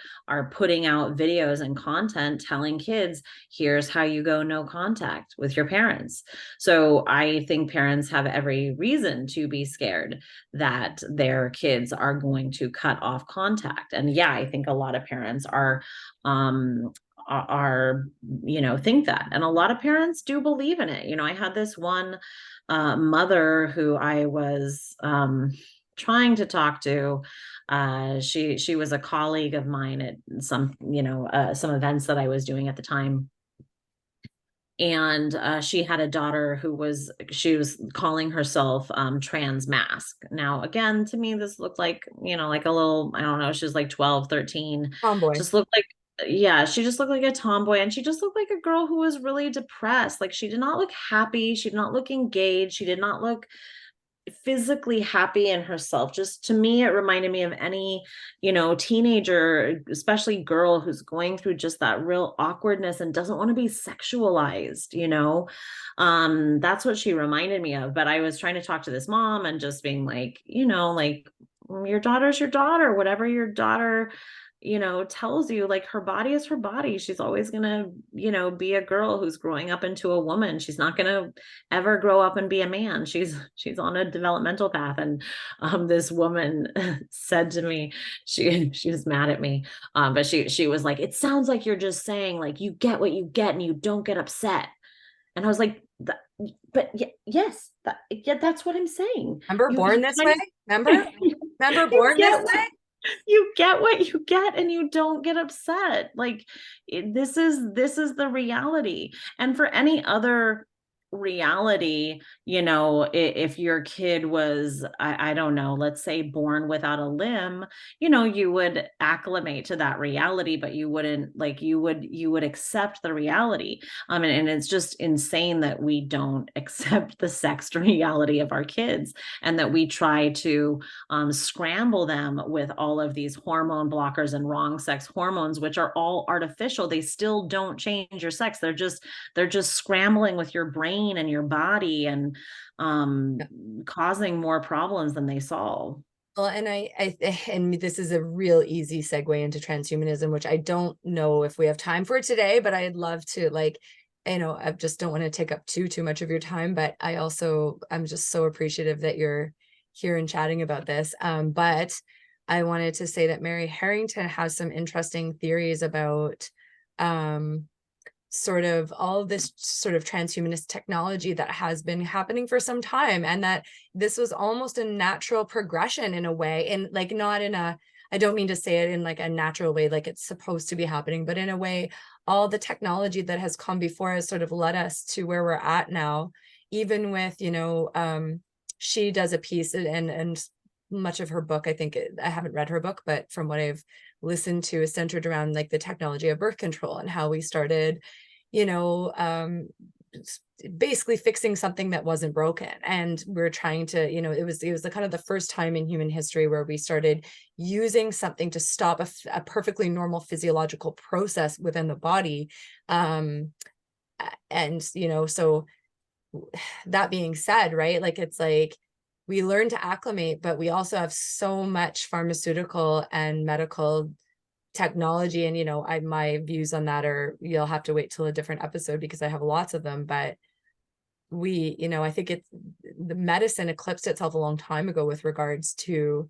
putting out videos and content telling kids, here's how you go no contact with your parents. So I think parents have every reason to be scared that their kids are going to cut off contact. And yeah, I think a lot of parents are think that, and a lot of parents do believe in it. I had this one mother who I was trying to talk to. She was a colleague of mine at some events that I was doing at the time. And she had a daughter she was calling herself trans mask. Now, again, to me, this looked like, like a little, I don't know, she was like 12, 13. Tomboy. Just looked like, yeah, she just looked like a tomboy, and she just looked like a girl who was really depressed. Like, she did not look happy. She did not look engaged. She did not look physically happy in herself. Just, to me, it reminded me of any, teenager, especially girl, who's going through just that real awkwardness and doesn't want to be sexualized. That's what she reminded me of. But I was trying to talk to this mom and just being like, like, your daughter's your daughter, whatever your daughter tells you. Like, her body is her body. She's always gonna, be a girl who's growing up into a woman. She's not gonna ever grow up and be a man. She's on a developmental path. And this woman said to me, she was mad at me, but she was like, it sounds like you're just saying, like, you get what you get and you don't get upset. And I was like, but yes, that's what I'm saying. Remember Born This Way? Remember You Born This get Way? you get what you get and you don't get upset. Like, this is the reality. And for any other reality, if your kid was, I don't know, let's say born without a limb, you would acclimate to that reality, but you wouldn't, like, you would accept the reality. And it's just insane that we don't accept the sex reality of our kids, and that we try to scramble them with all of these hormone blockers and wrong sex hormones, which are all artificial. They still don't change your sex. They're just scrambling with your brain and your body, and causing more problems than they solve. Well, and and this is a real easy segue into transhumanism, which I don't know if we have time for today, but I'd love to, like, I just don't want to take up too much of your time, but I'm just so appreciative that you're here and chatting about this. But I wanted to say that Mary Harrington has some interesting theories about sort of all of this sort of transhumanist technology that has been happening for some time, and that this was almost a natural progression in a way, and like, not in a, I don't mean to say it in like a natural way, like it's supposed to be happening, but in a way, all the technology that has come before has sort of led us to where we're at now. Even with, she does a piece, and much of her book, I think, I haven't read her book, but from what I've listened to, is centered around like the technology of birth control and how we started, basically fixing something that wasn't broken. And we're trying to, it was the kind of the first time in human history where we started using something to stop a perfectly normal physiological process within the body. So that being said, right, like, it's like, we learn to acclimate, but we also have so much pharmaceutical and medical technology. And, my views on that are, you'll have to wait till a different episode because I have lots of them. But I think the medicine eclipsed itself a long time ago with regards to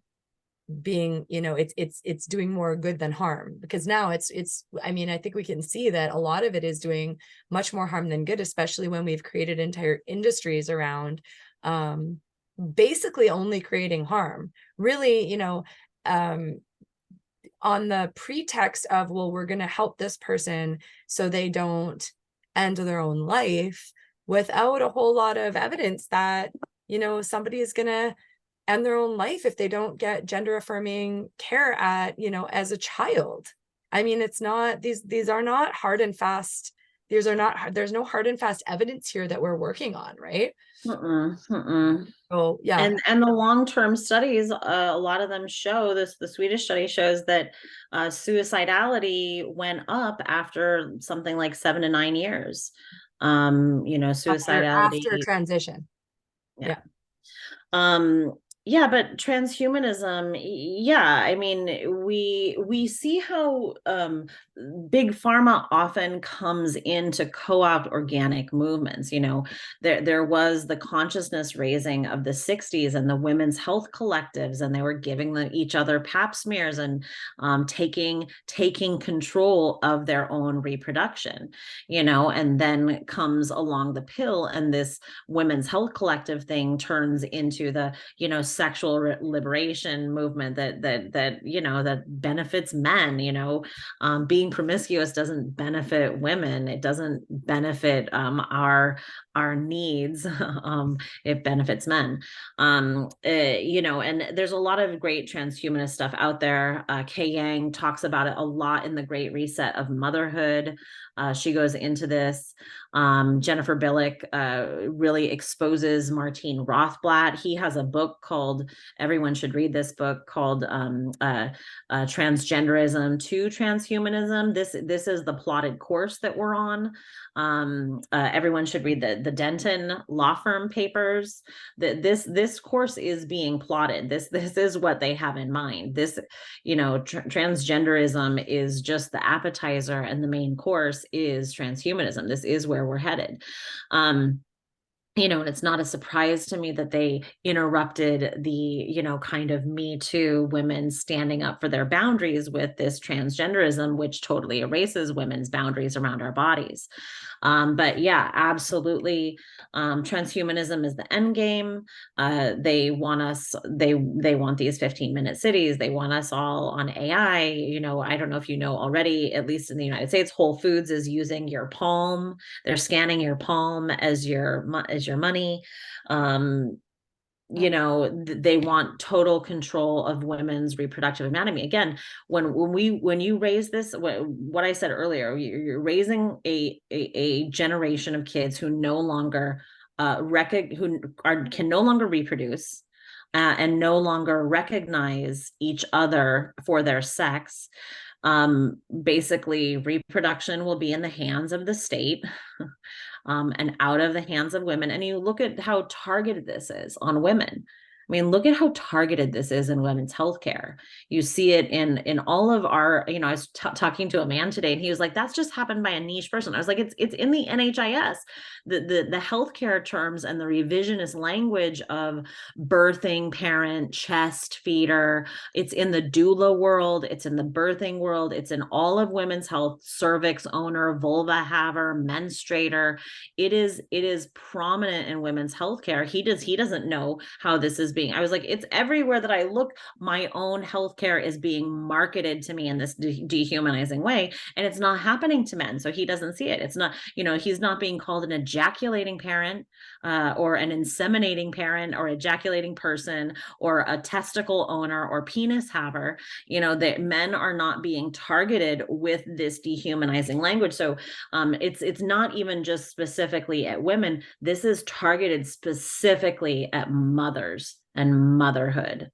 being, it's doing more good than harm, because now I think we can see that a lot of it is doing much more harm than good, especially when we've created entire industries around basically only creating harm. Really, on the pretext of, well, we're going to help this person so they don't end their own life, without a whole lot of evidence that, you know, somebody is going to end their own life if they don't get gender affirming care at, you know, as a child. I mean, it's not, these are not hard and fast. These are not, there's no hard and fast evidence here that we're working on, right? Oh yeah. And the long-term studies, a lot of them show this, the Swedish study shows that suicidality went up after something like 7 to 9 years. You know, suicidality after transition. yeah. Yeah, but transhumanism, yeah, I mean, we see how big pharma often comes in to co-opt organic movements. You know, there was the consciousness raising of the 60s and the women's health collectives, and they were giving each other pap smears and taking control of their own reproduction, you know, and then comes along the pill, and this women's health collective thing turns into the, you know, sexual liberation movement that you know, that benefits men. You know, being promiscuous doesn't benefit women. It doesn't benefit our needs. It benefits men. You know, and there's a lot of great transhumanist stuff out there. Kay Yang talks about it a lot in The Great Reset of Motherhood. She goes into this. Jennifer Bilek really exposes Martine Rothblatt. He has a book called, everyone should read this book, called Transgenderism to Transhumanism. This is the plotted course that we're on. Everyone should read the Denton law firm papers. This course is being plotted. This is what they have in mind. This, you know, transgenderism is just the appetizer, and the main course is transhumanism. This is where we're headed. You know, and it's not a surprise to me that they interrupted the, you know, kind of Me Too women standing up for their boundaries with this transgenderism, which totally erases women's boundaries around our bodies. But yeah, absolutely. Transhumanism is the end game. They want us, they want these 15-minute cities. They want us all on AI. You know, I don't know if you know already, at least in the United States, Whole Foods is using your palm. They're scanning your palm as your money. You know, they want total control of women's reproductive anatomy. Again, when you raise this, what I said earlier, you're raising a generation of kids who no longer can no longer reproduce, and no longer recognize each other for their sex. Basically, reproduction will be in the hands of the state. And out of the hands of women. And you look at how targeted this is on women. I mean, look at how targeted this is in women's healthcare. You see it in all of our, you know, I was talking to a man today, and he was like, that's just happened by a niche person. I was like, it's in the NHIS, the healthcare terms and the revisionist language of birthing parent, chest feeder. It's in the doula world. It's in the birthing world. It's in all of women's health: cervix owner, vulva haver, menstruator. It is prominent in women's healthcare. He doesn't know how this is being. I was like, it's everywhere that I look. My own healthcare is being marketed to me in this dehumanizing way, and it's not happening to men. So he doesn't see it. It's not, you know, he's not being called an ejaculating parent, or an inseminating parent, or ejaculating person, or a testicle owner, or penis haver. You know, that men are not being targeted with this dehumanizing language. So it's not even just specifically at women. This is targeted specifically at mothers and motherhood.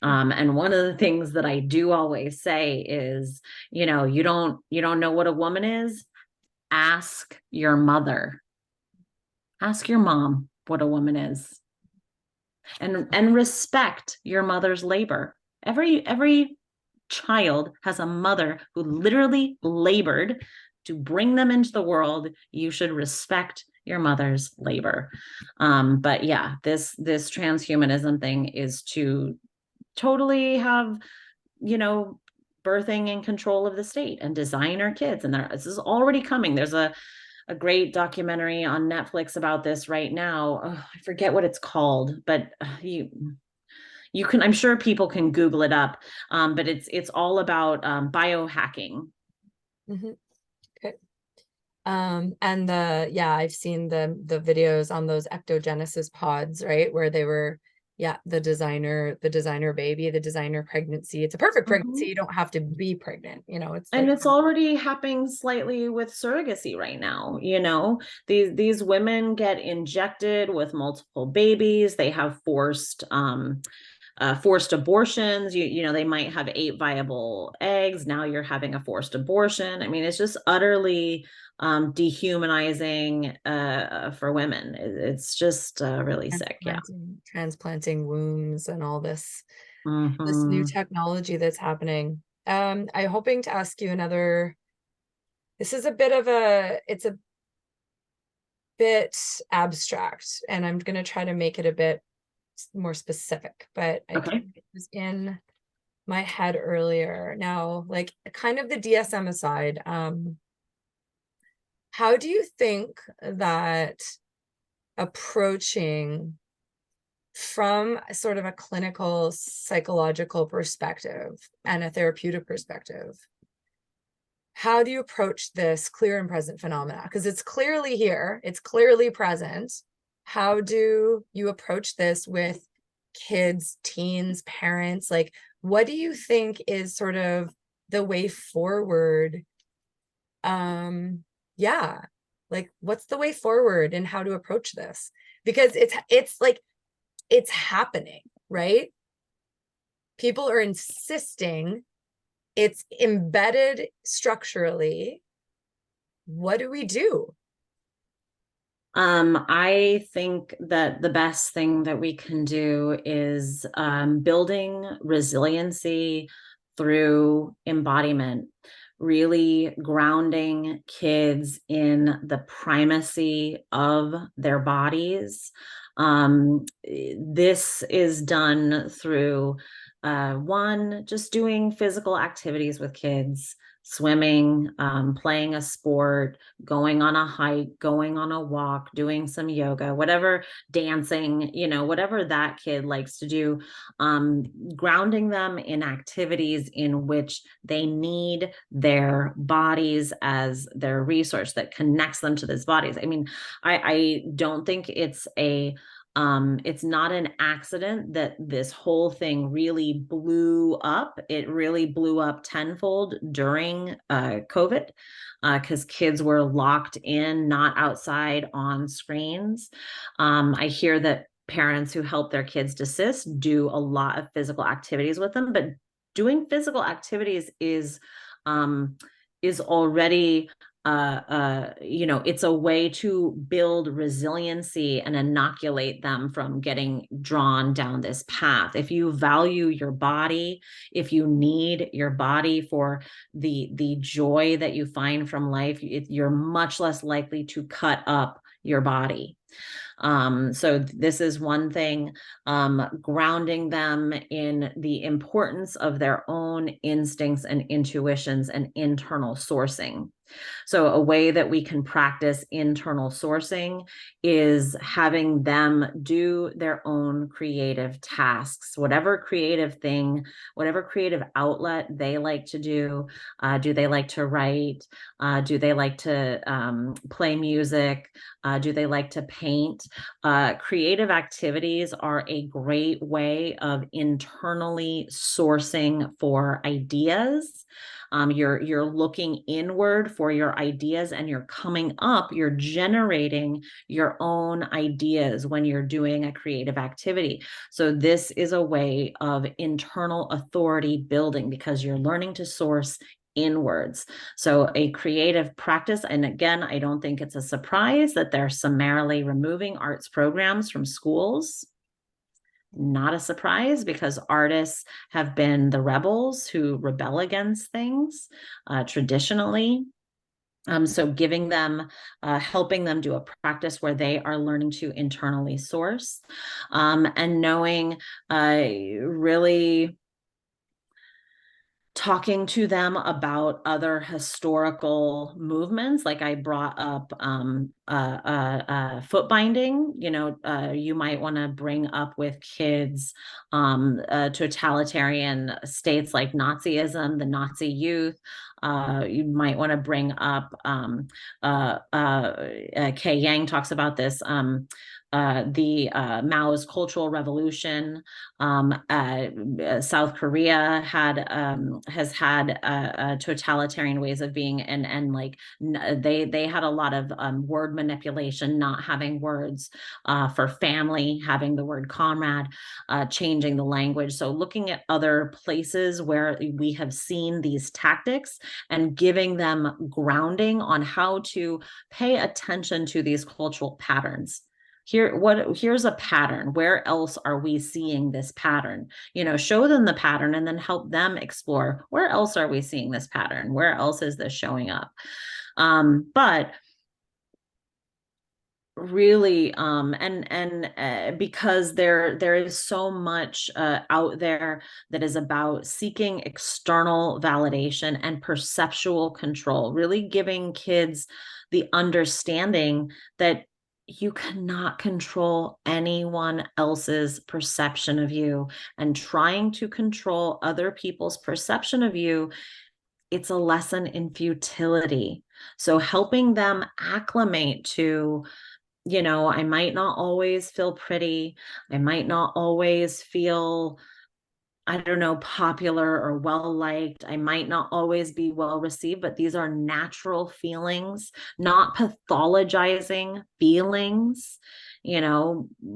And one of the things that I do always say is, you know, you don't know what a woman is? Ask your mother. Ask your mom what a woman is. And respect your mother's labor. Every child has a mother who literally labored to bring them into the world. You should respect your mother's labor. But yeah, this transhumanism thing is to totally have, you know, birthing and control of the state and design our kids. And this is already coming. There's a great documentary on Netflix about this right now. Oh, I forget what it's called, but You can, I'm sure people can Google it up, but it's all about biohacking. Mhm. Okay. And yeah, I've seen the videos on those ectogenesis pods, right? Where they were, yeah, the designer baby, the designer pregnancy. It's a perfect pregnancy. You don't have to be pregnant, you know, it's And like, it's already happening slightly with surrogacy right now. These women get injected with multiple babies. They have forced abortions. They might have 8 viable eggs. Now you're having a forced abortion. I mean, it's just utterly dehumanizing for women. It's just really sick. Yeah. transplanting wombs and all this new Mm-hmm. technology that's happening. I'm hoping to ask you another. This is a bit of it's a bit abstract, and I'm going to try to make it a bit more specific, but Okay. it was in my head earlier. Now, like kind of the DSM aside, how do you think that approaching from sort of a clinical psychological perspective and a therapeutic perspective, how do you approach this clear and present phenomena? Because it's clearly here, it's clearly present. How do you approach this with kids, teens, parents? Like, what do you think is sort of the way forward? Yeah, like what's the way forward and how to approach this? Because it's like it's happening, right? People are insisting, it's embedded structurally. What do we do? I think that the best thing that we can do is building resiliency through embodiment, really grounding kids in the primacy of their bodies. This is done through one, just doing physical activities with kids, swimming, playing a sport, going on a hike, going on a walk, doing some yoga, whatever, dancing, whatever that kid likes to do, grounding them in activities in which they need their bodies as their resource that connects them to those bodies. I mean, I don't think it's not an accident that this whole thing really blew up. It really blew up tenfold during COVID because kids were locked in, not outside on screens. I hear that parents who help their kids desist do a lot of physical activities with them, but doing physical activities is already it's a way to build resiliency and inoculate them from getting drawn down this path. If you value your body, if you need your body for the joy that you find from life, you're much less likely to cut up your body. So this is one thing, grounding them in the importance of their own instincts and intuitions and internal sourcing. So a way that we can practice internal sourcing is having them do their own creative tasks, whatever creative thing, whatever creative outlet they like to do. Do they like to write? Do they like to play music? Do they like to paint? Creative activities are a great way of internally sourcing for ideas. You're looking inward for your ideas and you're coming up, you're generating your own ideas when you're doing a creative activity. So this is a way of internal authority building because you're learning to source inwards. So a creative practice, and again, I don't think it's a surprise that they're summarily removing arts programs from schools. Not a surprise because artists have been the rebels who rebel against things traditionally. So giving them, helping them do a practice where they are learning to internally source and knowing really talking to them about other historical movements. Like I brought up foot binding. You might want to bring up with kids totalitarian states like Nazism, the Nazi youth. You might want to bring up Kay Yang talks about this. The Mao's Cultural Revolution. South Korea has had totalitarian ways of being, and like they had a lot of word manipulation, not having words for family, having the word comrade, changing the language. So looking at other places where we have seen these tactics and giving them grounding on how to pay attention to these cultural patterns. Here's a pattern. Where else are we seeing this pattern? Show them the pattern and then help them explore, where else are we seeing this pattern? Where else is this showing up? But really, because there is so much out there that is about seeking external validation and perceptual control, really giving kids the understanding that you cannot control anyone else's perception of you, and trying to control other people's perception of you, it's a lesson in futility. So helping them acclimate to, I might not always feel pretty. I might not always feel, I don't know, popular or well-liked. I might not always be well-received, but these are natural feelings, not pathologizing feelings,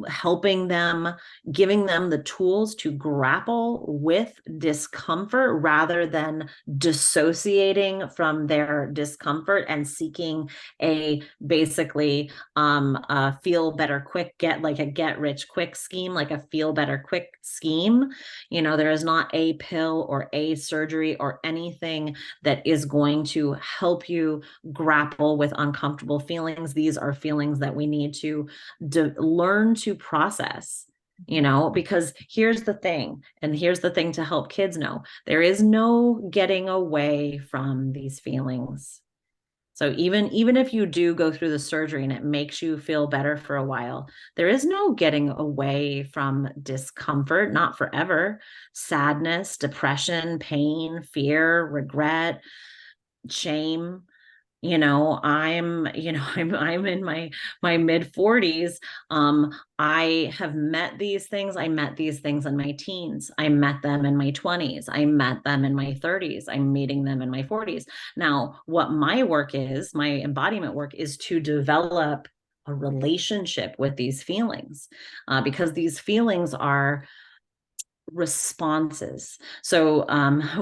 helping them, giving them the tools to grapple with discomfort rather than dissociating from their discomfort and seeking a basically feel better quick, get rich quick scheme, like a feel better quick scheme. There is not a pill or a surgery or anything that is going to help you grapple with uncomfortable feelings. These are feelings that we need to learn to process, because here's the thing, and here's the thing to help kids know: there is no getting away from these feelings. So even if you do go through the surgery and it makes you feel better for a while, there is no getting away from discomfort, not forever. Sadness, depression, pain, fear, regret, shame. I'm in my mid 40s. I have met these things. I met these things in my teens. I met them in my 20s. I met them in my 30s. I'm meeting them in my 40s. Now, what my work is, my embodiment work, is to develop a relationship with these feelings, because these feelings are responses. So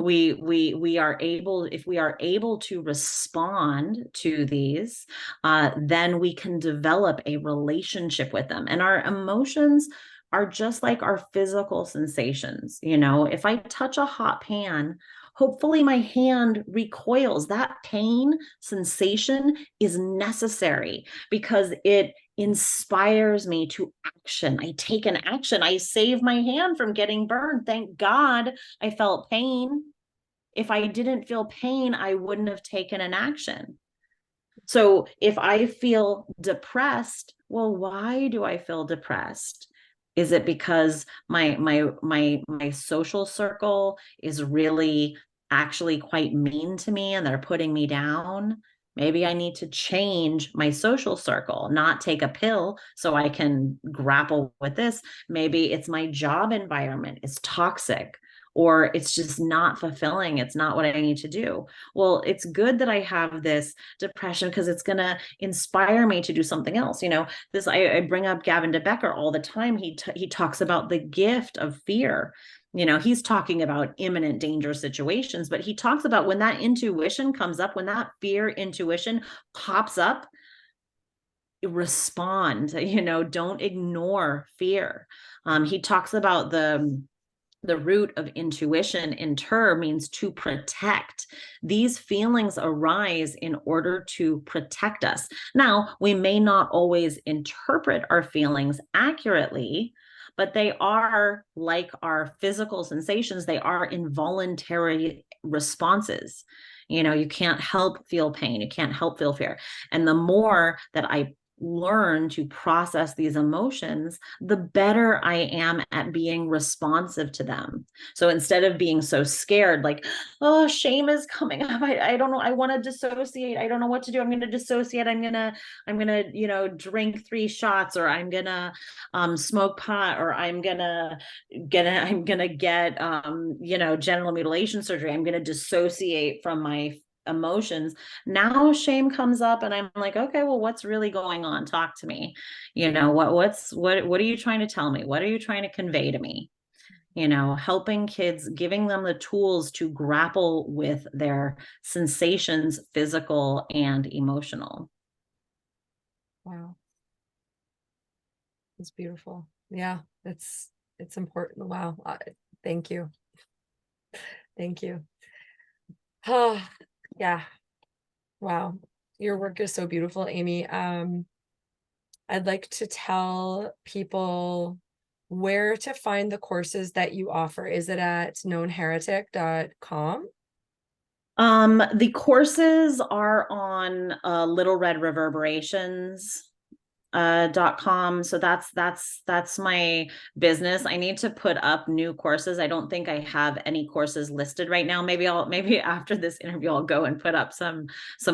we are able, if we are able to respond to these, then we can develop a relationship with them. And our emotions are just like our physical sensations. If I touch a hot pan, hopefully my hand recoils. That pain sensation is necessary because it inspires me to action. I take an action. I save my hand from getting burned. Thank God I felt pain. If I didn't feel pain, I wouldn't have taken an action. So if I feel depressed, well, why do I feel depressed? Is it because my social circle is really actually quite mean to me and they're putting me down? Maybe I need to change my social circle, not take a pill so I can grapple with this. Maybe it's my job environment is toxic, or it's just not fulfilling. It's not what I need to do. Well, it's good that I have this depression because it's going to inspire me to do something else. I bring up Gavin de Becker all the time. He talks about the gift of fear. He's talking about imminent danger situations, but he talks about when that intuition comes up, when that fear intuition pops up, respond. Don't ignore fear. He talks about the root of intuition in ter means to protect. These feelings arise in order to protect us. Now, we may not always interpret our feelings accurately, but they are like our physical sensations. They are involuntary responses. You know, you can't help feel pain. You can't help feel fear. And the more that I learn to process these emotions, the better I am at being responsive to them. So instead of being so scared, like, oh, shame is coming up. I don't know. I want to dissociate. I don't know what to do. I'm going to dissociate. I'm going to, you know, drink 3 shots, or I'm going to smoke pot, or I'm going to get, you know, genital mutilation surgery. I'm going to dissociate from my emotions. Now shame comes up and I'm like, okay, well, what's really going on? Talk to me. You know, what are you trying to tell me? What are you trying to convey to me? You know, helping kids, giving them the tools to grapple with their sensations, physical and emotional. Wow. It's beautiful. Yeah, it's important. Wow. Thank you. Thank you. Oh, yeah. Wow. Your work is so beautiful, Amy. I'd like to tell people where to find the courses that you offer. Is it at knownheretic.com? The courses are on Little Red Reverberations .com. So that's my business. I need to put up new courses. I don't think I have any courses listed right now. Maybe after this interview I'll go and put up some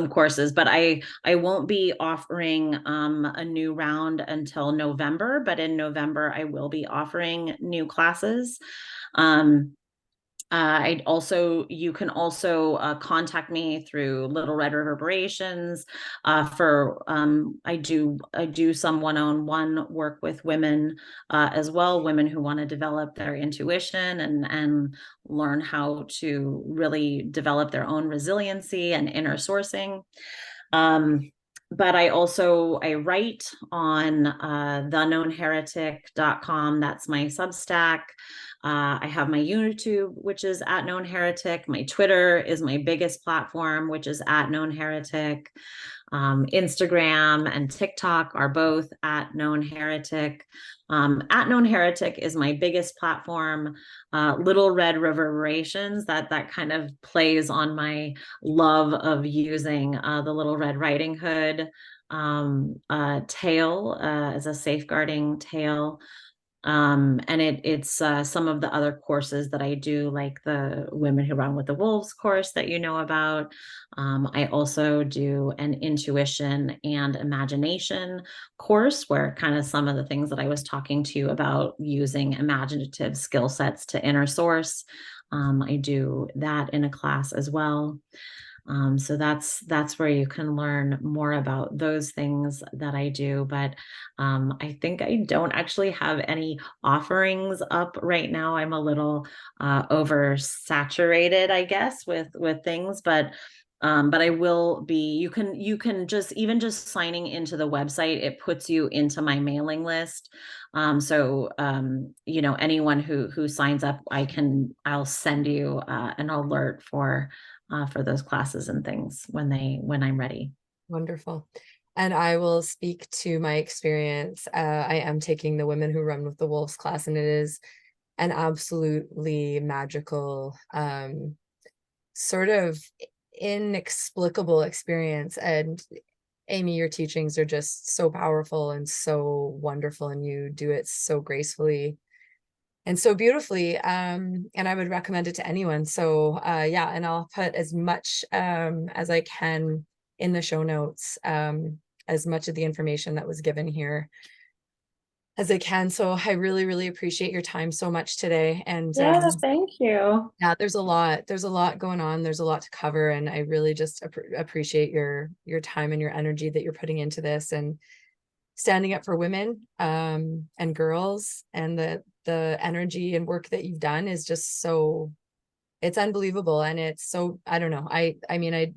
courses, but I won't be offering a new round until November, but in November I will be offering new classes. You can also contact me through Little Red Reverberations for I do some one-on-one work with women as well, women who want to develop their intuition and learn how to really develop their own resiliency and inner sourcing. But I write on theknownheretic.com. That's my Substack. I have my YouTube, which is at Known Heretic. My Twitter is my biggest platform, which is at Known Heretic. Instagram and TikTok are both at Known Heretic. At Known Heretic is my biggest platform. Little Red Reverberations, that kind of plays on my love of using the Little Red Riding Hood tail as a safeguarding tail. And it's some of the other courses that I do, like the Women Who Run with the Wolves course that you know about. I also do an intuition and imagination course, where kind of some of the things that I was talking to you about, using imaginative skill sets to inner source. I do that in a class as well. So that's where you can learn more about those things that I do. But I think I don't actually have any offerings up right now. I'm a little oversaturated, I guess, with things, but I will be. You can just, even just signing into the website, it puts you into my mailing list. So you know, anyone who signs up, I'll send you an alert for those classes and things when I'm ready. Wonderful. And I will speak to my experience. I am taking the Women Who Run with the Wolves class, and it is an absolutely magical, sort of inexplicable experience. And Amy, your teachings are just so powerful and so wonderful, and you do it so gracefully and so beautifully. And I would recommend it to anyone. So yeah, and I'll put as much as I can in the show notes, as much of the information that was given here as I can. So I really, really appreciate your time so much today. And Yeah, thank you. yeah, there's a lot going on. There's a lot to cover, and I really just appreciate your time and your energy that you're putting into this, and standing up for women and girls, and the energy and work that you've done is just so, it's unbelievable. And it's so, I don't know, I mean, I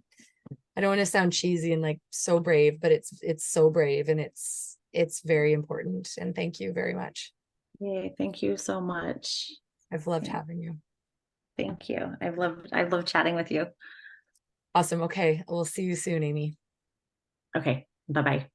don't want to sound cheesy and like so brave, but it's so brave, and it's very important. And thank you very much. Yay, thank you so much. I've loved Yeah, having you. thank you. I've loved chatting with you. Awesome. Okay, we'll see you soon, Amy. Okay, bye-bye.